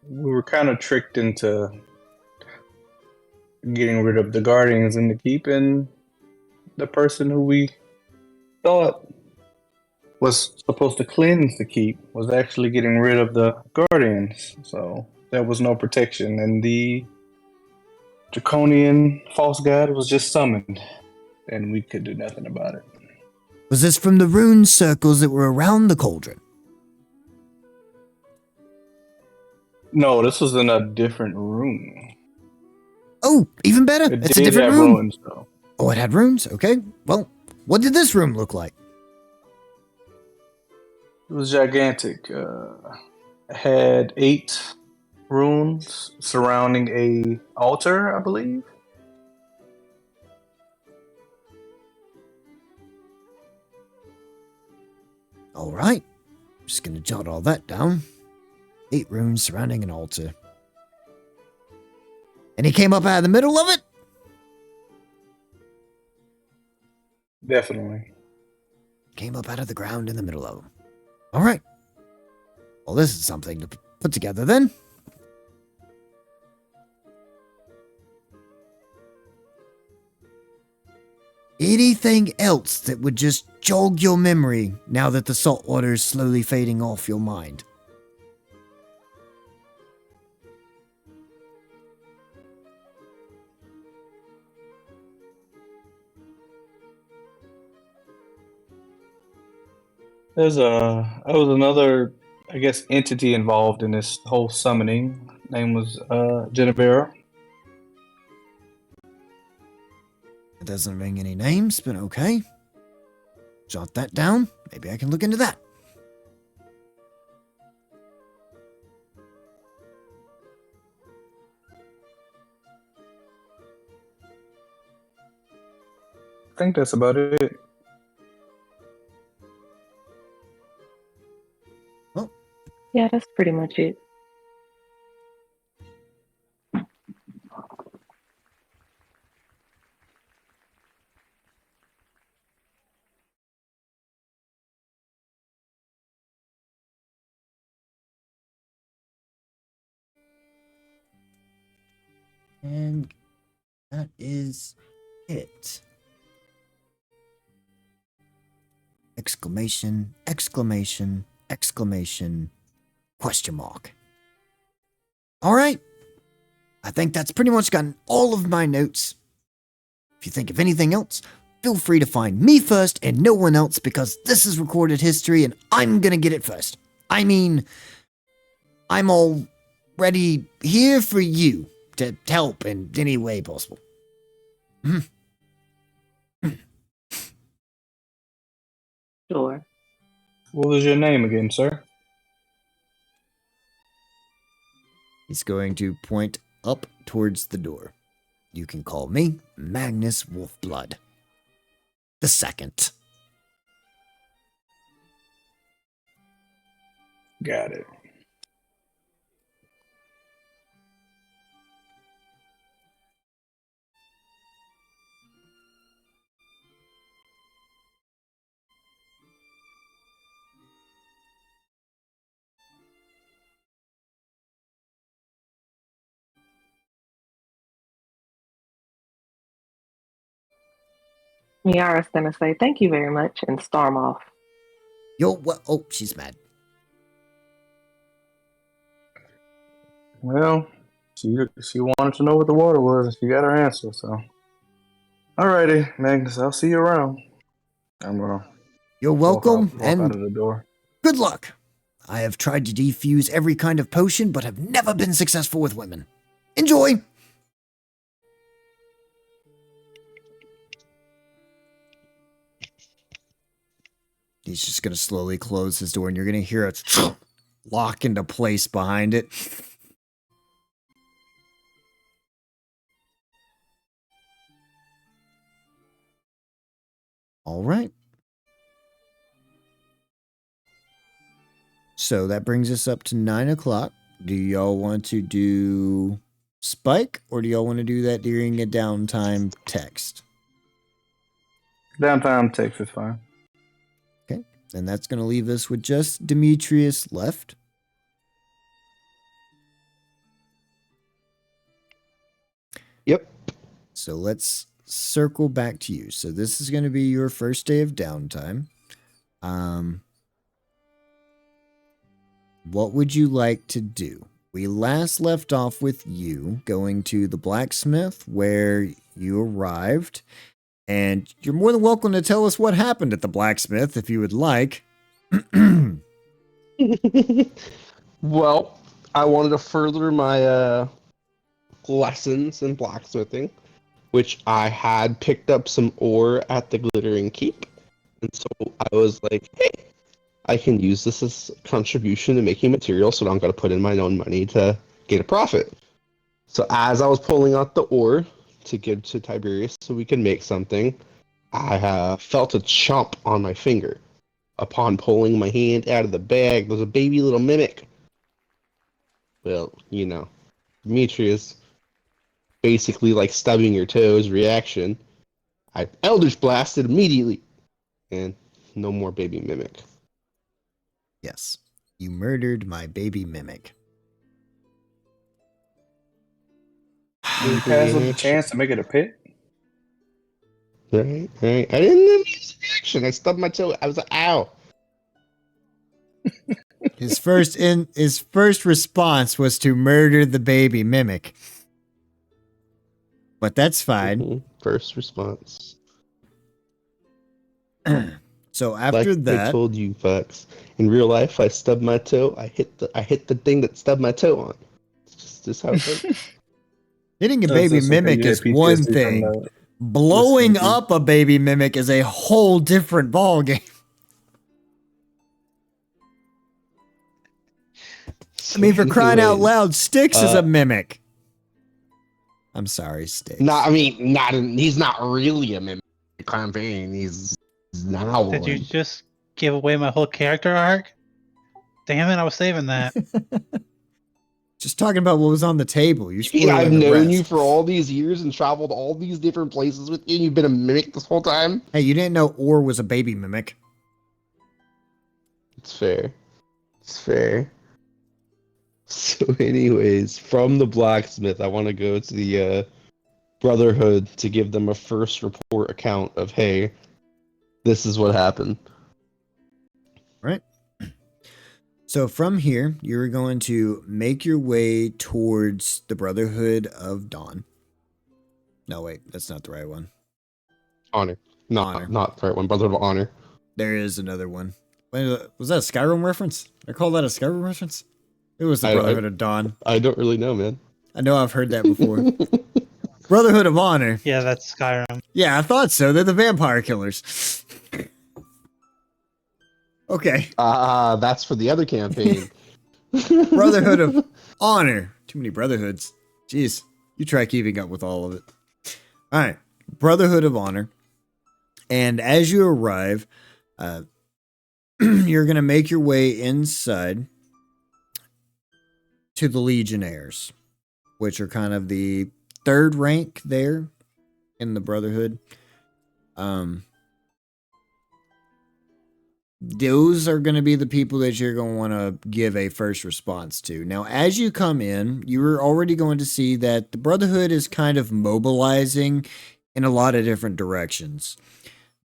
we were kind of tricked into getting rid of the guardians in the keep, and the person who we thought was supposed to cleanse the keep was actually getting rid of the guardians. So there was no protection, and the draconian false god was just summoned, and we could do nothing about it. Was this from the rune circles that were around the cauldron? No, this was in a different room. Oh, even better. It It's a did different have room. ruins, though. Oh, it had rooms? Okay. Well, what did this room look like? It was gigantic. It had 8 runes surrounding a altar, I believe. All right. Just gonna jot all that down. 8 runes surrounding an altar. And he came up out of the middle of it? Definitely. Came up out of the ground in the middle of them. All right. Well, this is something to put together then. Anything else that would just jog your memory now that the salt water is slowly fading off your mind? I was another, I guess, entity involved in this whole summoning. Name was Genevera. It doesn't ring any names, but okay. Jot that down. Maybe I can look into that. I think that's about it. Yeah, that's pretty much it. And that is it. Exclamation, exclamation, exclamation, question mark. All right. I think that's pretty much gotten all of my notes. If you think of anything else, feel free to find me first and no one else because this is recorded history and I'm gonna get it first. I mean, I'm already here for you to help in any way possible. Sure. What was your name again, sir? He's going to point up towards the door. You can call me Magnus Wolfblood the Second. Got it. Miara's gonna say thank you very much and storm off. Yo, what? Oh, she's mad. Well, she wanted to know what the water was. She got her answer, so. Alrighty, Magnus, I'll see you around. I'm gonna You're welcome, walk and out of the door. good luck. I have tried to defuse every kind of potion, but have never been successful with women. Enjoy! He's just going to slowly close his door, and you're going to hear it lock into place behind it. All right. So that brings us up to 9 o'clock. Do y'all want to do Spike, or do y'all want to do that during a downtime text? Downtown text is fine. Okay. And that's going to leave us with just Demetrius left. Yep. So let's circle back to you. So this is going to be your first day of downtime. What would you like to do? We last left off with you going to the blacksmith where you arrived. And you're more than welcome to tell us what happened at the blacksmith if you would like. Well, I wanted to further my lessons in blacksmithing, which I had picked up some ore at the Glittering Keep. And so I was like, hey, I can use this as a contribution to making material, so I'm going to put in my own money to get a profit. So as I was pulling out the ore to give to Tiberius so we could make something, I felt a chomp on my finger. Upon pulling my hand out of the bag, there's a baby little mimic. Well, you know, Demetrius, basically like stubbing your toes reaction. I Eldritch Blasted immediately, and no more baby mimic. Yes. You murdered my baby mimic. Did you pass up the chance to make it a pit? Right. I didn't use action. I stubbed my toe. I was like, ow. His first response was to murder the baby mimic. But that's fine. Mhm. First response. So after like that, I told you, Fox. In real life, I stubbed my toe. I hit the thing that stubbed my toe on. It's just how it works. hitting a No, baby it's okay, mimic you is had PTSD one from thing. the Blowing listening to- up a baby mimic is a whole different ballgame. I mean, for crying out loud, Styx is a mimic. I'm sorry, Styx. He's not really a mimic campaign. He's now Did you one. just give away my whole character arc? Damn it, I was saving that. Just talking about what was on the table. You're spoiling I've the known rest. you for all these years and traveled all these different places with you, and you've been a mimic this whole time? Hey, you didn't know Orr was a baby mimic. It's fair. It's fair. So, anyways, from the blacksmith, I want to go to the Brotherhood to give them a first report account of, hey, this is what happened. Right? So from here, you're going to make your way towards the Brotherhood of Dawn. No, wait, that's not the right one. Honor. Honor. Not the right one. Brotherhood of Honor. There is another one. Wait, was that a Skyrim reference? I call that a Skyrim reference? It was the Brotherhood of Dawn. I don't really know, man. I know I've heard that before. Brotherhood of Honor. Yeah, that's Skyrim. Yeah, I thought so. They're the vampire killers. Okay. That's for the other campaign. Brotherhood of Honor. Too many brotherhoods. Jeez. You try keeping up with all of it. All right. Brotherhood of Honor. And as you arrive, you're going to make your way inside to the Legionnaires, which are kind of the third rank there in the Brotherhood. Those are going to be the people that you're going to want to give a first response to. Now, as you come in, you're already going to see that the Brotherhood is kind of mobilizing in a lot of different directions.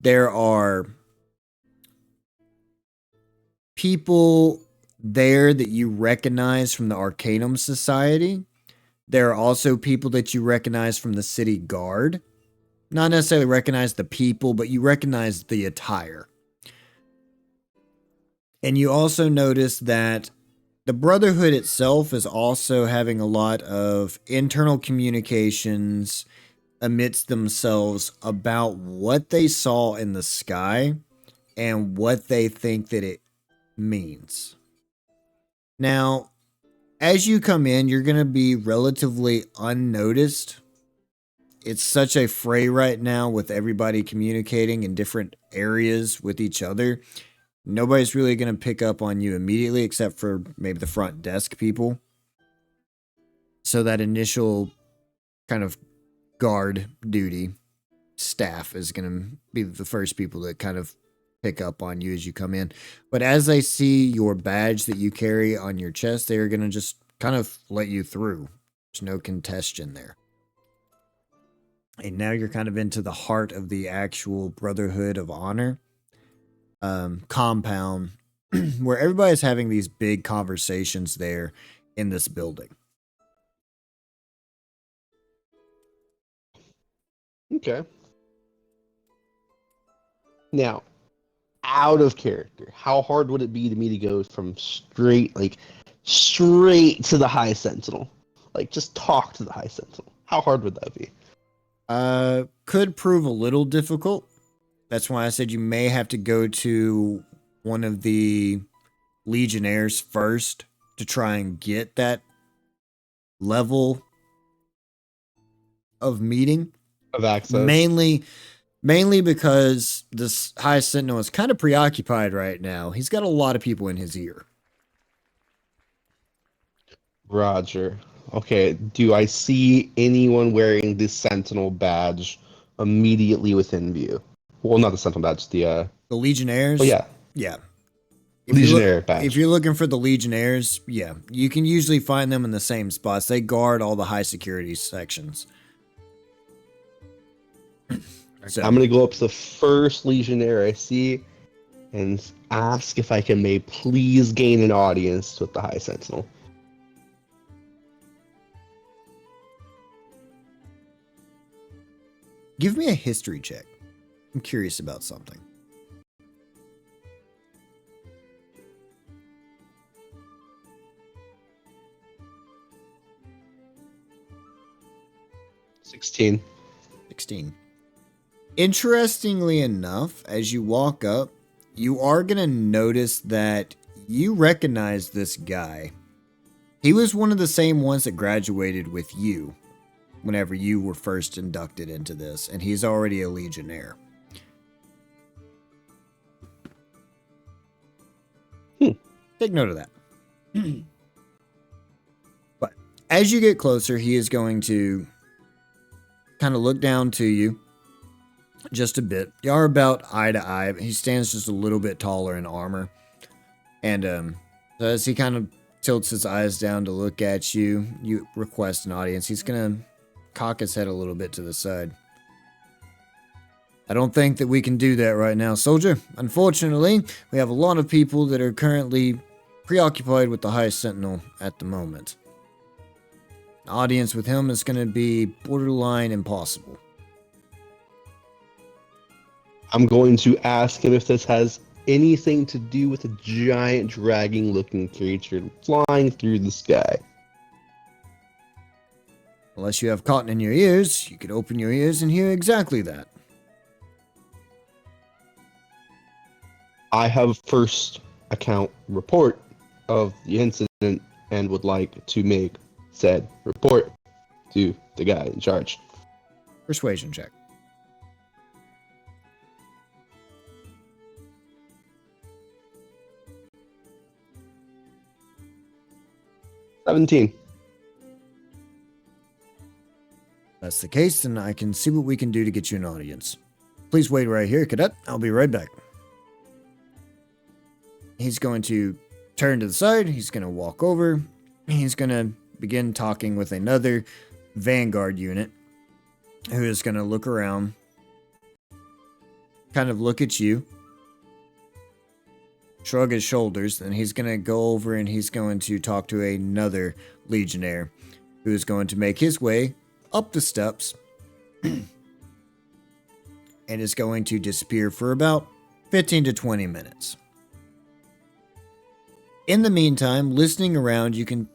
There are people there that you recognize from the Arcanum Society. There are also people that you recognize from the City Guard. Not necessarily recognize the people, but you recognize the attire. And you also notice that the Brotherhood itself is also having a lot of internal communications amidst themselves about what they saw in the sky and what they think that it means. Now, as you come in, you're going to be relatively unnoticed. It's such a fray right now with everybody communicating in different areas with each other. Nobody's really going to pick up on you immediately except for maybe the front desk people. So that initial kind of guard duty staff is going to be the first people that kind of pick up on you as you come in. But as they see your badge that you carry on your chest, they're going to just kind of let you through. There's no contention there. And now you're kind of into the heart of the actual Brotherhood of Honor compound where everybody's having these big conversations there in this building. Okay. Now, out of character, how hard would it be to me to go from straight to the High Sentinel? Like, just talk to the High Sentinel. How hard would that be? Could prove a little difficult. That's why I said you may have to go to one of the Legionnaires first to try and get that level of meeting. Of access? Mainly because this High Sentinel is kind of preoccupied right now. He's got a lot of people in his ear. Roger. Okay, do I see anyone wearing the Sentinel badge immediately within view? Well, not the Sentinel badge, the The Legionnaires? Oh, yeah. Yeah. Legionnaire badge. If you're looking for the Legionnaires, yeah, you can usually find them in the same spots. They guard all the high security sections. So, I'm gonna go up to the first Legionnaire I see and ask if I can may please gain an audience with the High Sentinel. give me a history check. I'm curious about something. $16. 16. Interestingly enough, as you walk up, you are going to notice that you recognize this guy. He was one of the same ones that graduated with you whenever you were first inducted into this, and he's already a Legionnaire. Take note of that. But as you get closer, he is going to kind of look down to you just a bit. You are about eye to eye. He stands just a little bit taller in armor. And so as he kind of tilts his eyes down to look at you, you request an audience. He's going to cock his head a little bit to the side. I don't think that we can do that right now, soldier. Unfortunately, we have a lot of people that are currently preoccupied with the High Sentinel at the moment. An audience with him is going to be borderline impossible. I'm going to ask him if this has anything to do with a giant dragging looking creature flying through the sky. Unless you have cotton in your ears, you could open your ears and hear exactly that. I have first account report of the incident and would like to make said report to the guy in charge. Persuasion check. $17. If that's the case, then I can see what we can do to get you an audience. Please wait right here, cadet. I'll be right back. He's going to turn to the side. He's going to walk over. He's going to begin talking with another Vanguard unit who is going to look around, kind of look at you, shrug his shoulders, and he's going to go over and he's going to talk to another Legionnaire who is going to make his way up the steps and is going to disappear for about 15 to 20 minutes. In the meantime, listening around, you can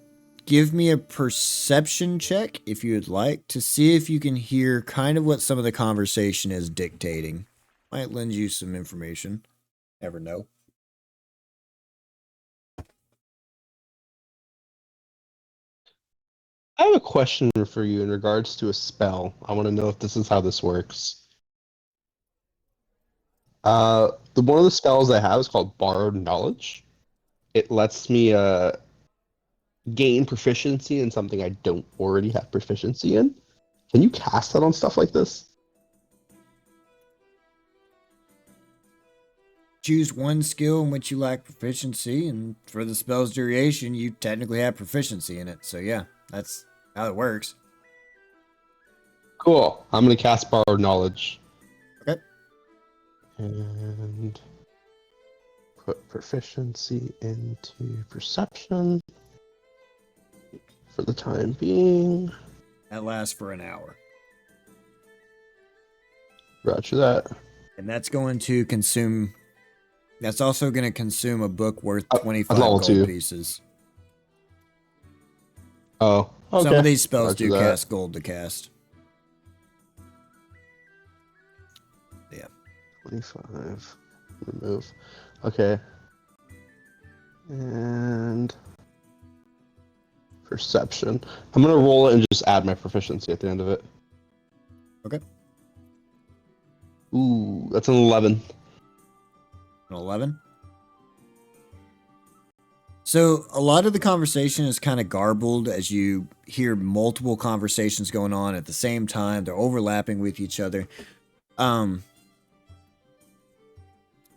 give me a perception check if you would like to see if you can hear kind of what some of the conversation is dictating. Might lend you some information. Never know. I have a question for you in regards to a spell. I want to know if this is how this works. One of the spells I have is called Borrowed Knowledge. It lets me gain proficiency in something I don't already have proficiency in. Can you cast that on stuff like this? Choose one skill in which you lack proficiency, and for the spell's duration, you technically have proficiency in it. So yeah, that's how it works. Cool. I'm going to cast Borrowed Knowledge. Okay. And put proficiency into perception for the time being. That lasts for an hour. Roger that. And that's going to consume... That's also going to consume a book worth At 25 level gold 2. pieces. Oh, okay. Some of these spells Roger do that. cost gold to cast. Yeah. 25. Remove. Okay. And perception. I'm gonna roll it and just add my proficiency at the end of it. Okay. Ooh, that's an 11. An 11. So a lot of the conversation is kind of garbled as you hear multiple conversations going on at the same time. They're overlapping with each other. But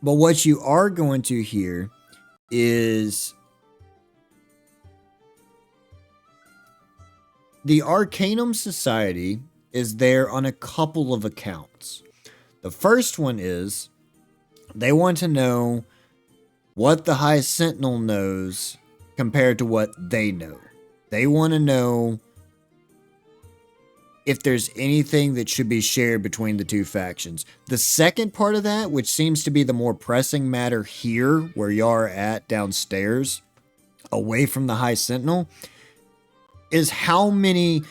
what you are going to hear is the Arcanum Society is there on a couple of accounts. The first one is they want to know what the High Sentinel knows compared to what they know. They want to know if there's anything that should be shared between the two factions. The second part of that, which seems to be the more pressing matter here, where y'all are at downstairs, away from the High Sentinel, is how many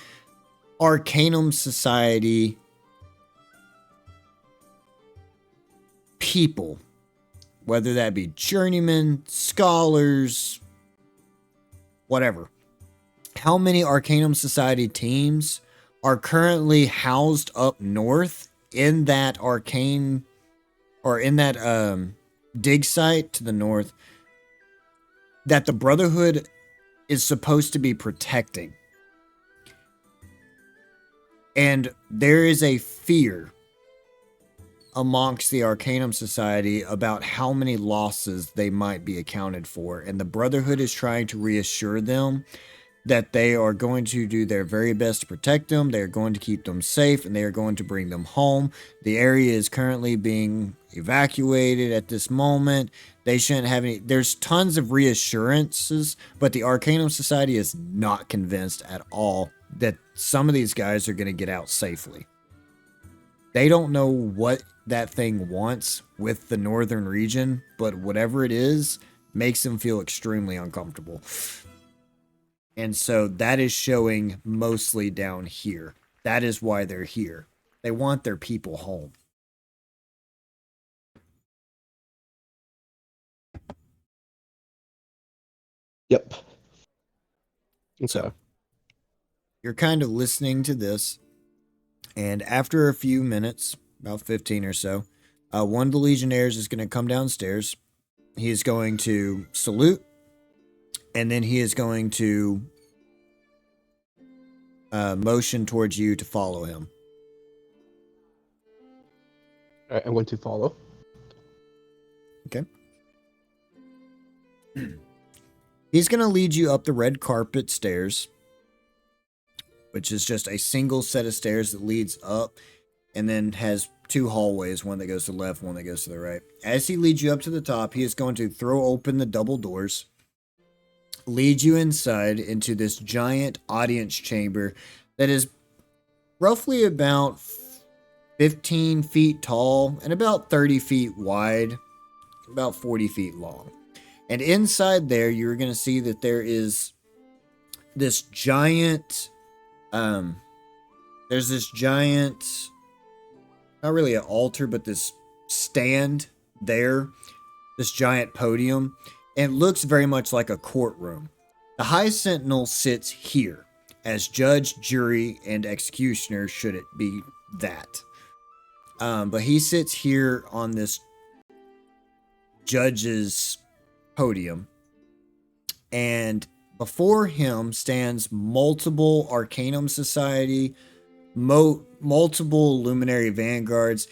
Arcanum Society people, whether that be journeymen, scholars, whatever, how many Arcanum Society teams are currently housed up north in that arcane, or in that dig site to the north, that the Brotherhood is supposed to be protecting. And there is a fear amongst the Arcanum Society about how many losses they might be accounted for, and the Brotherhood is trying to reassure them that they are going to do their very best to protect them, they are going to keep them safe, and they are going to bring them home. The area is currently being evacuated at this moment. They shouldn't have any... There's tons of reassurances, but the Arcanum Society is not convinced at all that some of these guys are going to get out safely. They don't know what that thing wants with the northern region, but whatever it is makes them feel extremely uncomfortable. And so that is showing mostly down here. That is why they're here. They want their people home. Yep. So you're kind of listening to this, and after a few minutes, about 15 or so, one of the Legionnaires is going to come downstairs. He is going to salute, and then he is going to motion towards you to follow him. I went to follow. Okay. He's going to lead you up the red carpet stairs, which is just a single set of stairs that leads up and then has two hallways, one that goes to the left, one that goes to the right. As he leads you up to the top, he is going to throw open the double doors, lead you inside into this giant audience chamber that is roughly about 15 feet tall and about 30 feet wide, about 40 feet long. And inside there, you're going to see that there is this giant, there's this giant, not really an altar, but this stand there, this giant podium, and it looks very much like a courtroom. The High Sentinel sits here as judge, jury, and executioner, should it be that. But he sits here on this judge's podium, and before him stands multiple Arcanum Society, multiple Luminary Vanguards,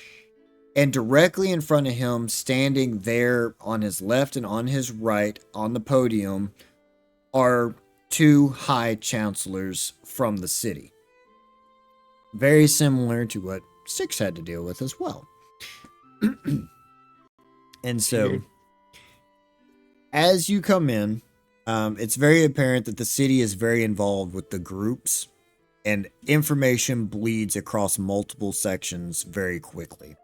and directly in front of him, standing there on his left and on his right on the podium, are two High Chancellors from the city. Very similar to what Styx had to deal with as well. And so, as you come in, it's very apparent that the city is very involved with the groups, and information bleeds across multiple sections very quickly.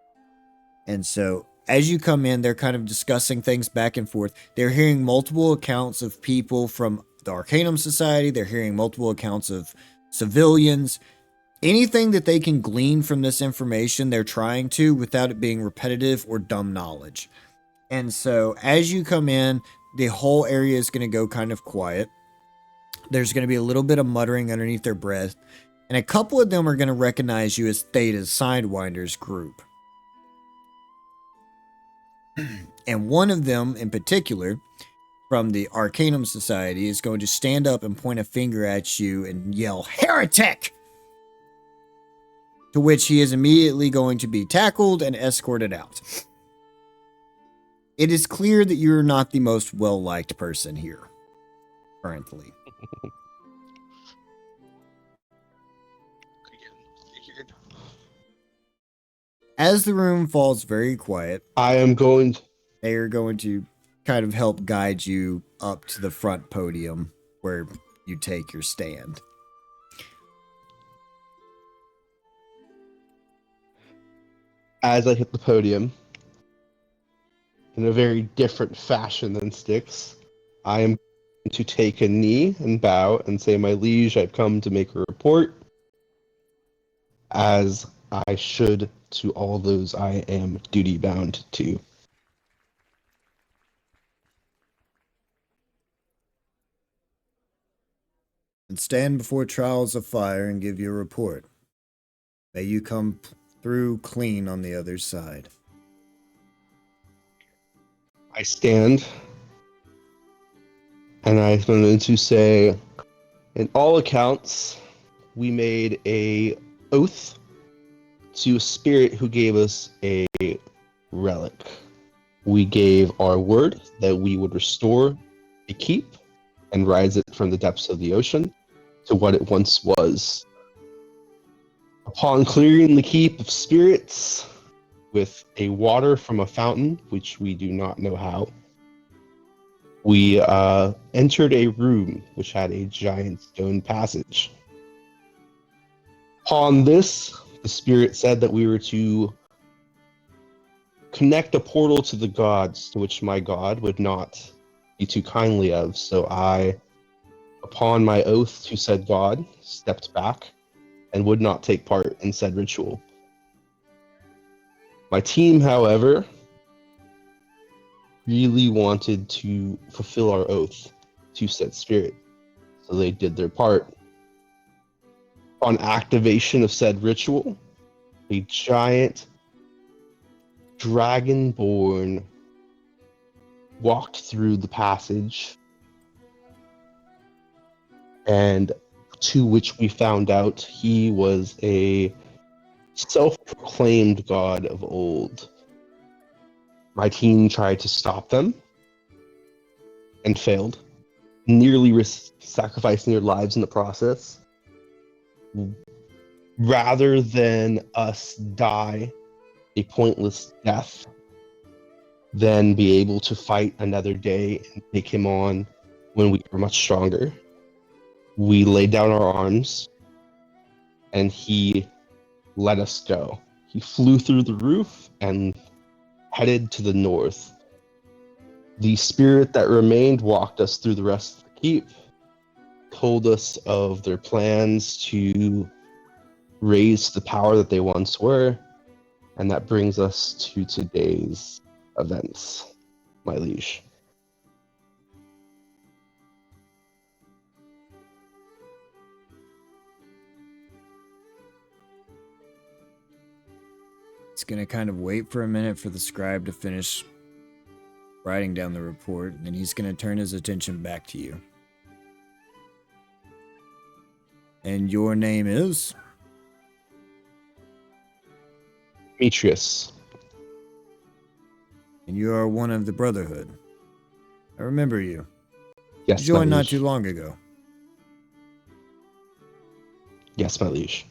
And so, as you come in, they're kind of discussing things back and forth. They're hearing multiple accounts of people from the Arcanum Society. They're hearing multiple accounts of civilians. Anything that they can glean from this information, they're trying to, without it being repetitive or dumb knowledge. And so, as you come in, the whole area is going to go kind of quiet. There's going to be a little bit of muttering underneath their breath. And a couple of them are going to recognize you as Theta's Sidewinder's group. And one of them in particular, from the Arcanum Society, is going to stand up and point a finger at you and yell, "Heretic!" To which he is immediately going to be tackled and escorted out. It is clear that you're not the most well-liked person here, currently. As the room falls very quiet, I am going. they are going to kind of help guide you up to the front podium where you take your stand. As I hit the podium, in a very different fashion than Styx, I am going to take a knee and bow and say, "My liege, I've come to make a report, as I should to all those I am duty bound to." And stand before trials of fire and give your report. May you come through clean on the other side. I stand, and I'm going to say, in all accounts, we made a oath to a spirit who gave us a relic. We gave our word that we would restore a keep and rise it from the depths of the ocean to what it once was. Upon clearing the keep of spirits with a water from a fountain, which we do not know how, we entered a room which had a giant stone passage. Upon this, the spirit said that we were to connect a portal to the gods, to which my god would not be too kindly of. So I, upon my oath to said god, stepped back and would not take part in said ritual. My team, however, really wanted to fulfill our oath to said spirit, so they did their part. On activation of said ritual, a giant dragonborn walked through the passage, and to which we found out he was a self-proclaimed god of old. My team tried to stop them and failed, nearly sacrificing their lives in the process. Rather than us die a pointless death, then be able to fight another day and take him on when we are much stronger, we laid down our arms and he let us go. He flew through the roof and headed to the north. The spirit that remained walked us through the rest of the keep, told us of their plans to raise the power that they once were, and that brings us to today's events, my liege. It's going to kind of wait for a minute for the scribe to finish writing down the report, and then he's going to turn his attention back to you. And your name is? Demetrius. And you are one of the Brotherhood. I remember you. Yes, You joined my not liege. too long ago. Yes, my liege.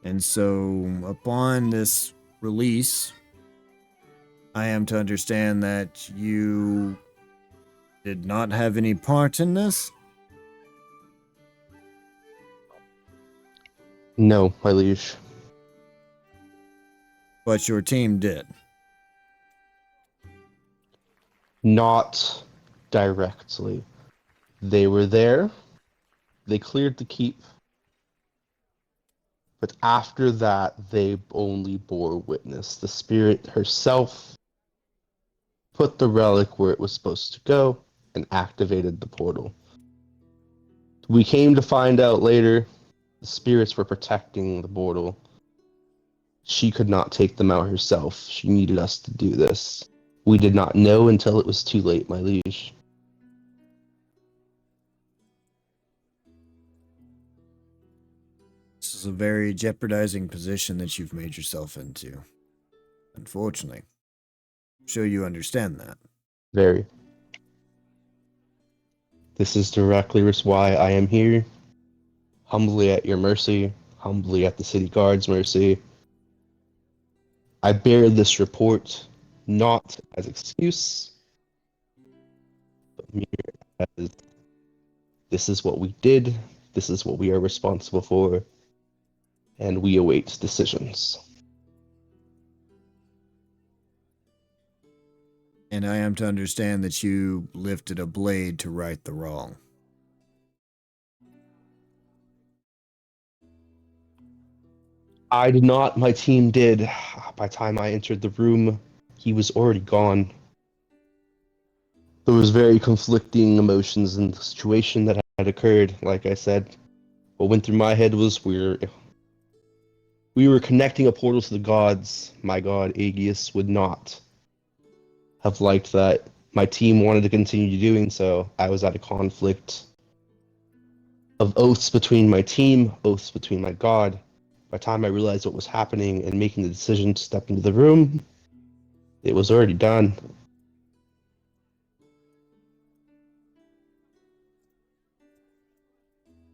And so, upon this release, I am to understand that you did not have any part in this? No, my liege. But your team did. Not directly. They were there. They cleared the keep. But after that, they only bore witness. The spirit herself put the relic where it was supposed to go and activated the portal. We came to find out later the spirits were protecting the portal. She could not take them out herself. She needed us to do this. We did not know until it was too late, my liege. This is a very jeopardizing position that you've made yourself into. Unfortunately. I'm sure you understand that. Very. This is directly why I am here. Humbly at your mercy, humbly at the city guard's mercy. I bear this report not as excuse, but mere as this is what we did, this is what we are responsible for, and we await decisions. And I am to understand that you lifted a blade to right the wrong. I did not, my team did. By the time I entered the room, he was already gone. There was very conflicting emotions in the situation that had occurred. Like I said, what went through my head was we were connecting a portal to the gods. My god, Aegeus, would not have liked that. My team wanted to continue doing so. I was at a conflict of oaths between my team, oaths between my god. By the time I realized what was happening and making the decision to step into the room, it was already done.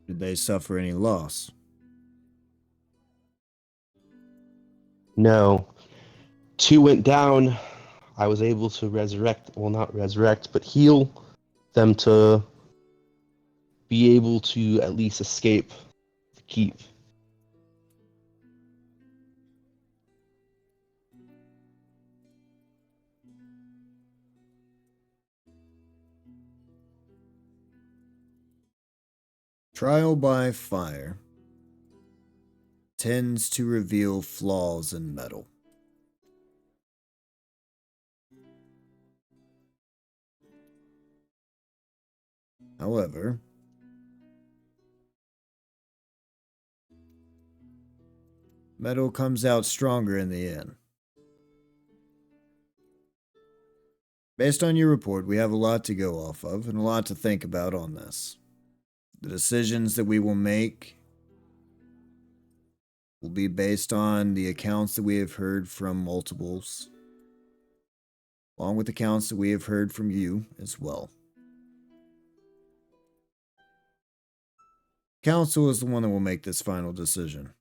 Did they suffer any loss? No. 2 went down. I was able to resurrect, well, not resurrect, but heal them to be able to at least escape the keep. Trial by fire tends to reveal flaws in metal. However, metal comes out stronger in the end. Based on your report, we have a lot to go off of and a lot to think about on this. The decisions that we will make will be based on the accounts that we have heard from multiples, along with accounts that we have heard from you as well. Council is the one that will make this final decision.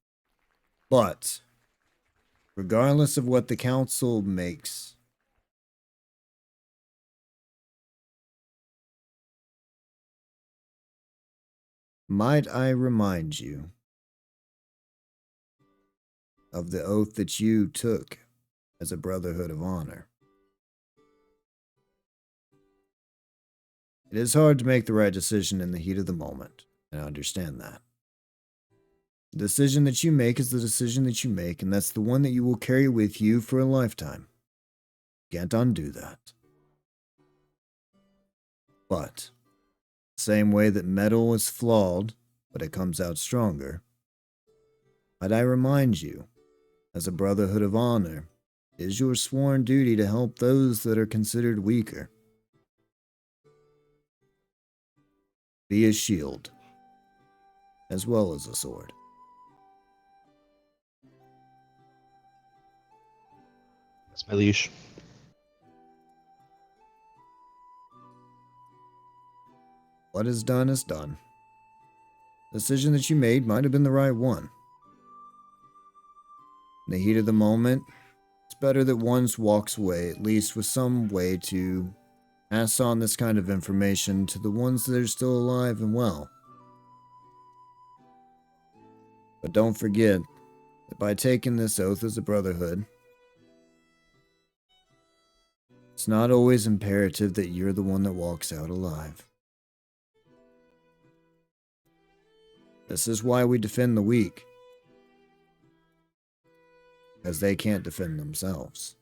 But, regardless of what the council makes, might I remind you of the oath that you took as a Brotherhood of Honor? It is hard to make the right decision in the heat of the moment, and I understand that. The decision that you make is the decision that you make, and that's the one that you will carry with you for a lifetime. Can't undo that. But, same way that metal is flawed, but it comes out stronger, might I remind you, as a Brotherhood of Honor, it is your sworn duty to help those that are considered weaker. Be a shield, as well as a sword. That's my leash. What is done is done. The decision that you made might have been the right one. In the heat of the moment, it's better that one walks away, at least with some way to pass on this kind of information to the ones that are still alive and well. But don't forget that by taking this oath as a brotherhood, it's not always imperative that you're the one that walks out alive. This is why we defend the weak. Because they can't defend themselves.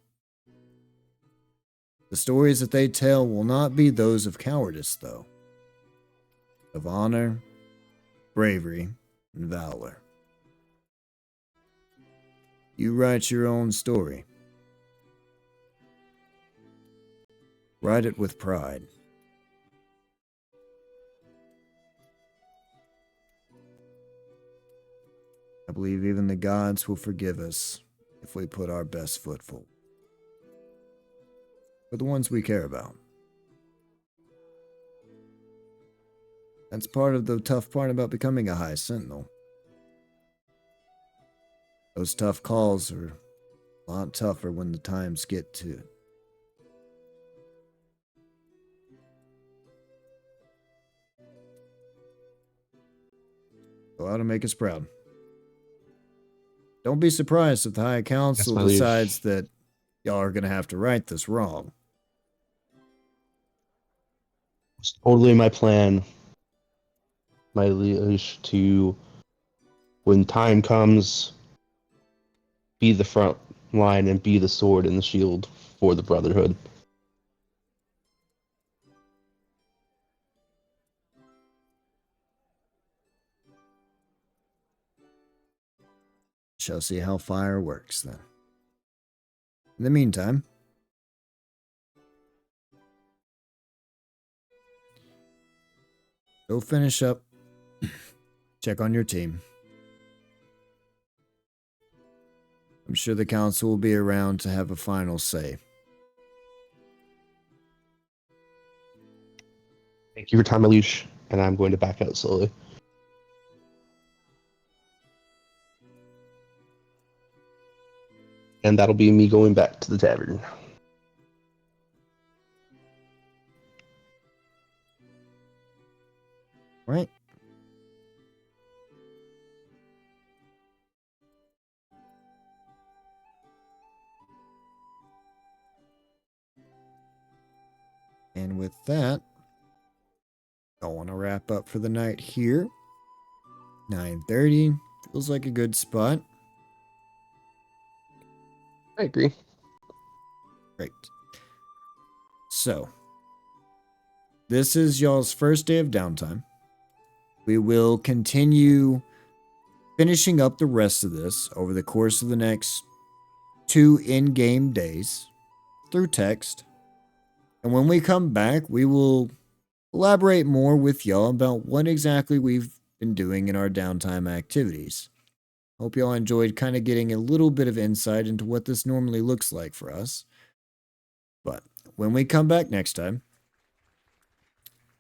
The stories that they tell will not be those of cowardice, though. Of honor, bravery, and valor. You write your own story. Ride it with pride. I believe even the gods will forgive us if we put our best foot forward. For the ones we care about. That's part of the tough part about becoming a High Sentinel. Those tough calls are a lot tougher when the times get to it. Go out and make us proud. Don't be surprised if the High Council my liege. decides that y'all are going to have to right this wrong. It's totally my plan, my liege, to, when time comes, be the front line and be the sword and the shield for the Brotherhood. Shall see how fire works then. In the meantime, go finish up. Check on your team. I'm sure the council will be around to have a final say. Thank you for your time, my liege, and I'm going to back out slowly. And that'll be me going back to the tavern. Right? And with that, I want to wrap up for the night here. 9:30 feels like a good spot. I agree. Great. So, this is y'all's first day of downtime. We will continue finishing up the rest of this over the course of the next 2 in-game days through text. And when we come back, we will elaborate more with y'all about what exactly we've been doing in our downtime activities. Hope y'all enjoyed kind of getting a little bit of insight into what this normally looks like for us. But when we come back next time,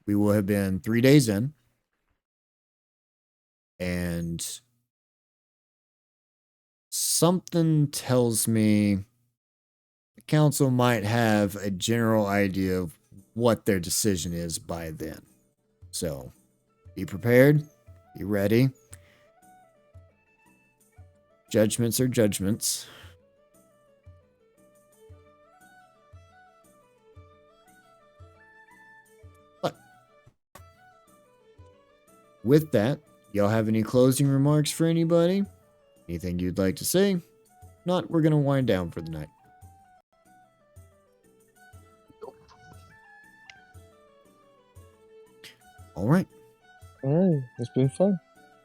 we will have been 3 days in. And something tells me the council might have a general idea of what their decision is by then. So, be prepared, be ready. Judgments are judgments. But with that, y'all have any closing remarks for anybody? Anything you'd like to say? Not, we're going to wind down for the night. All right. All right, it's been fun.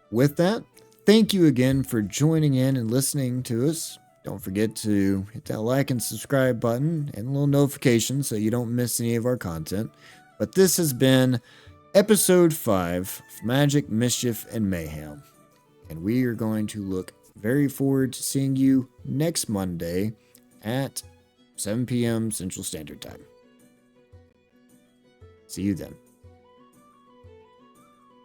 With that, thank you again for joining in and listening to us. Don't forget to hit that like and subscribe button and a little notification so you don't miss any of our content. But this has been episode 5 of Magic, Mischief, and Mayhem. And we are going to look very forward to seeing you next Monday at 7 p.m. Central Standard Time. See you then.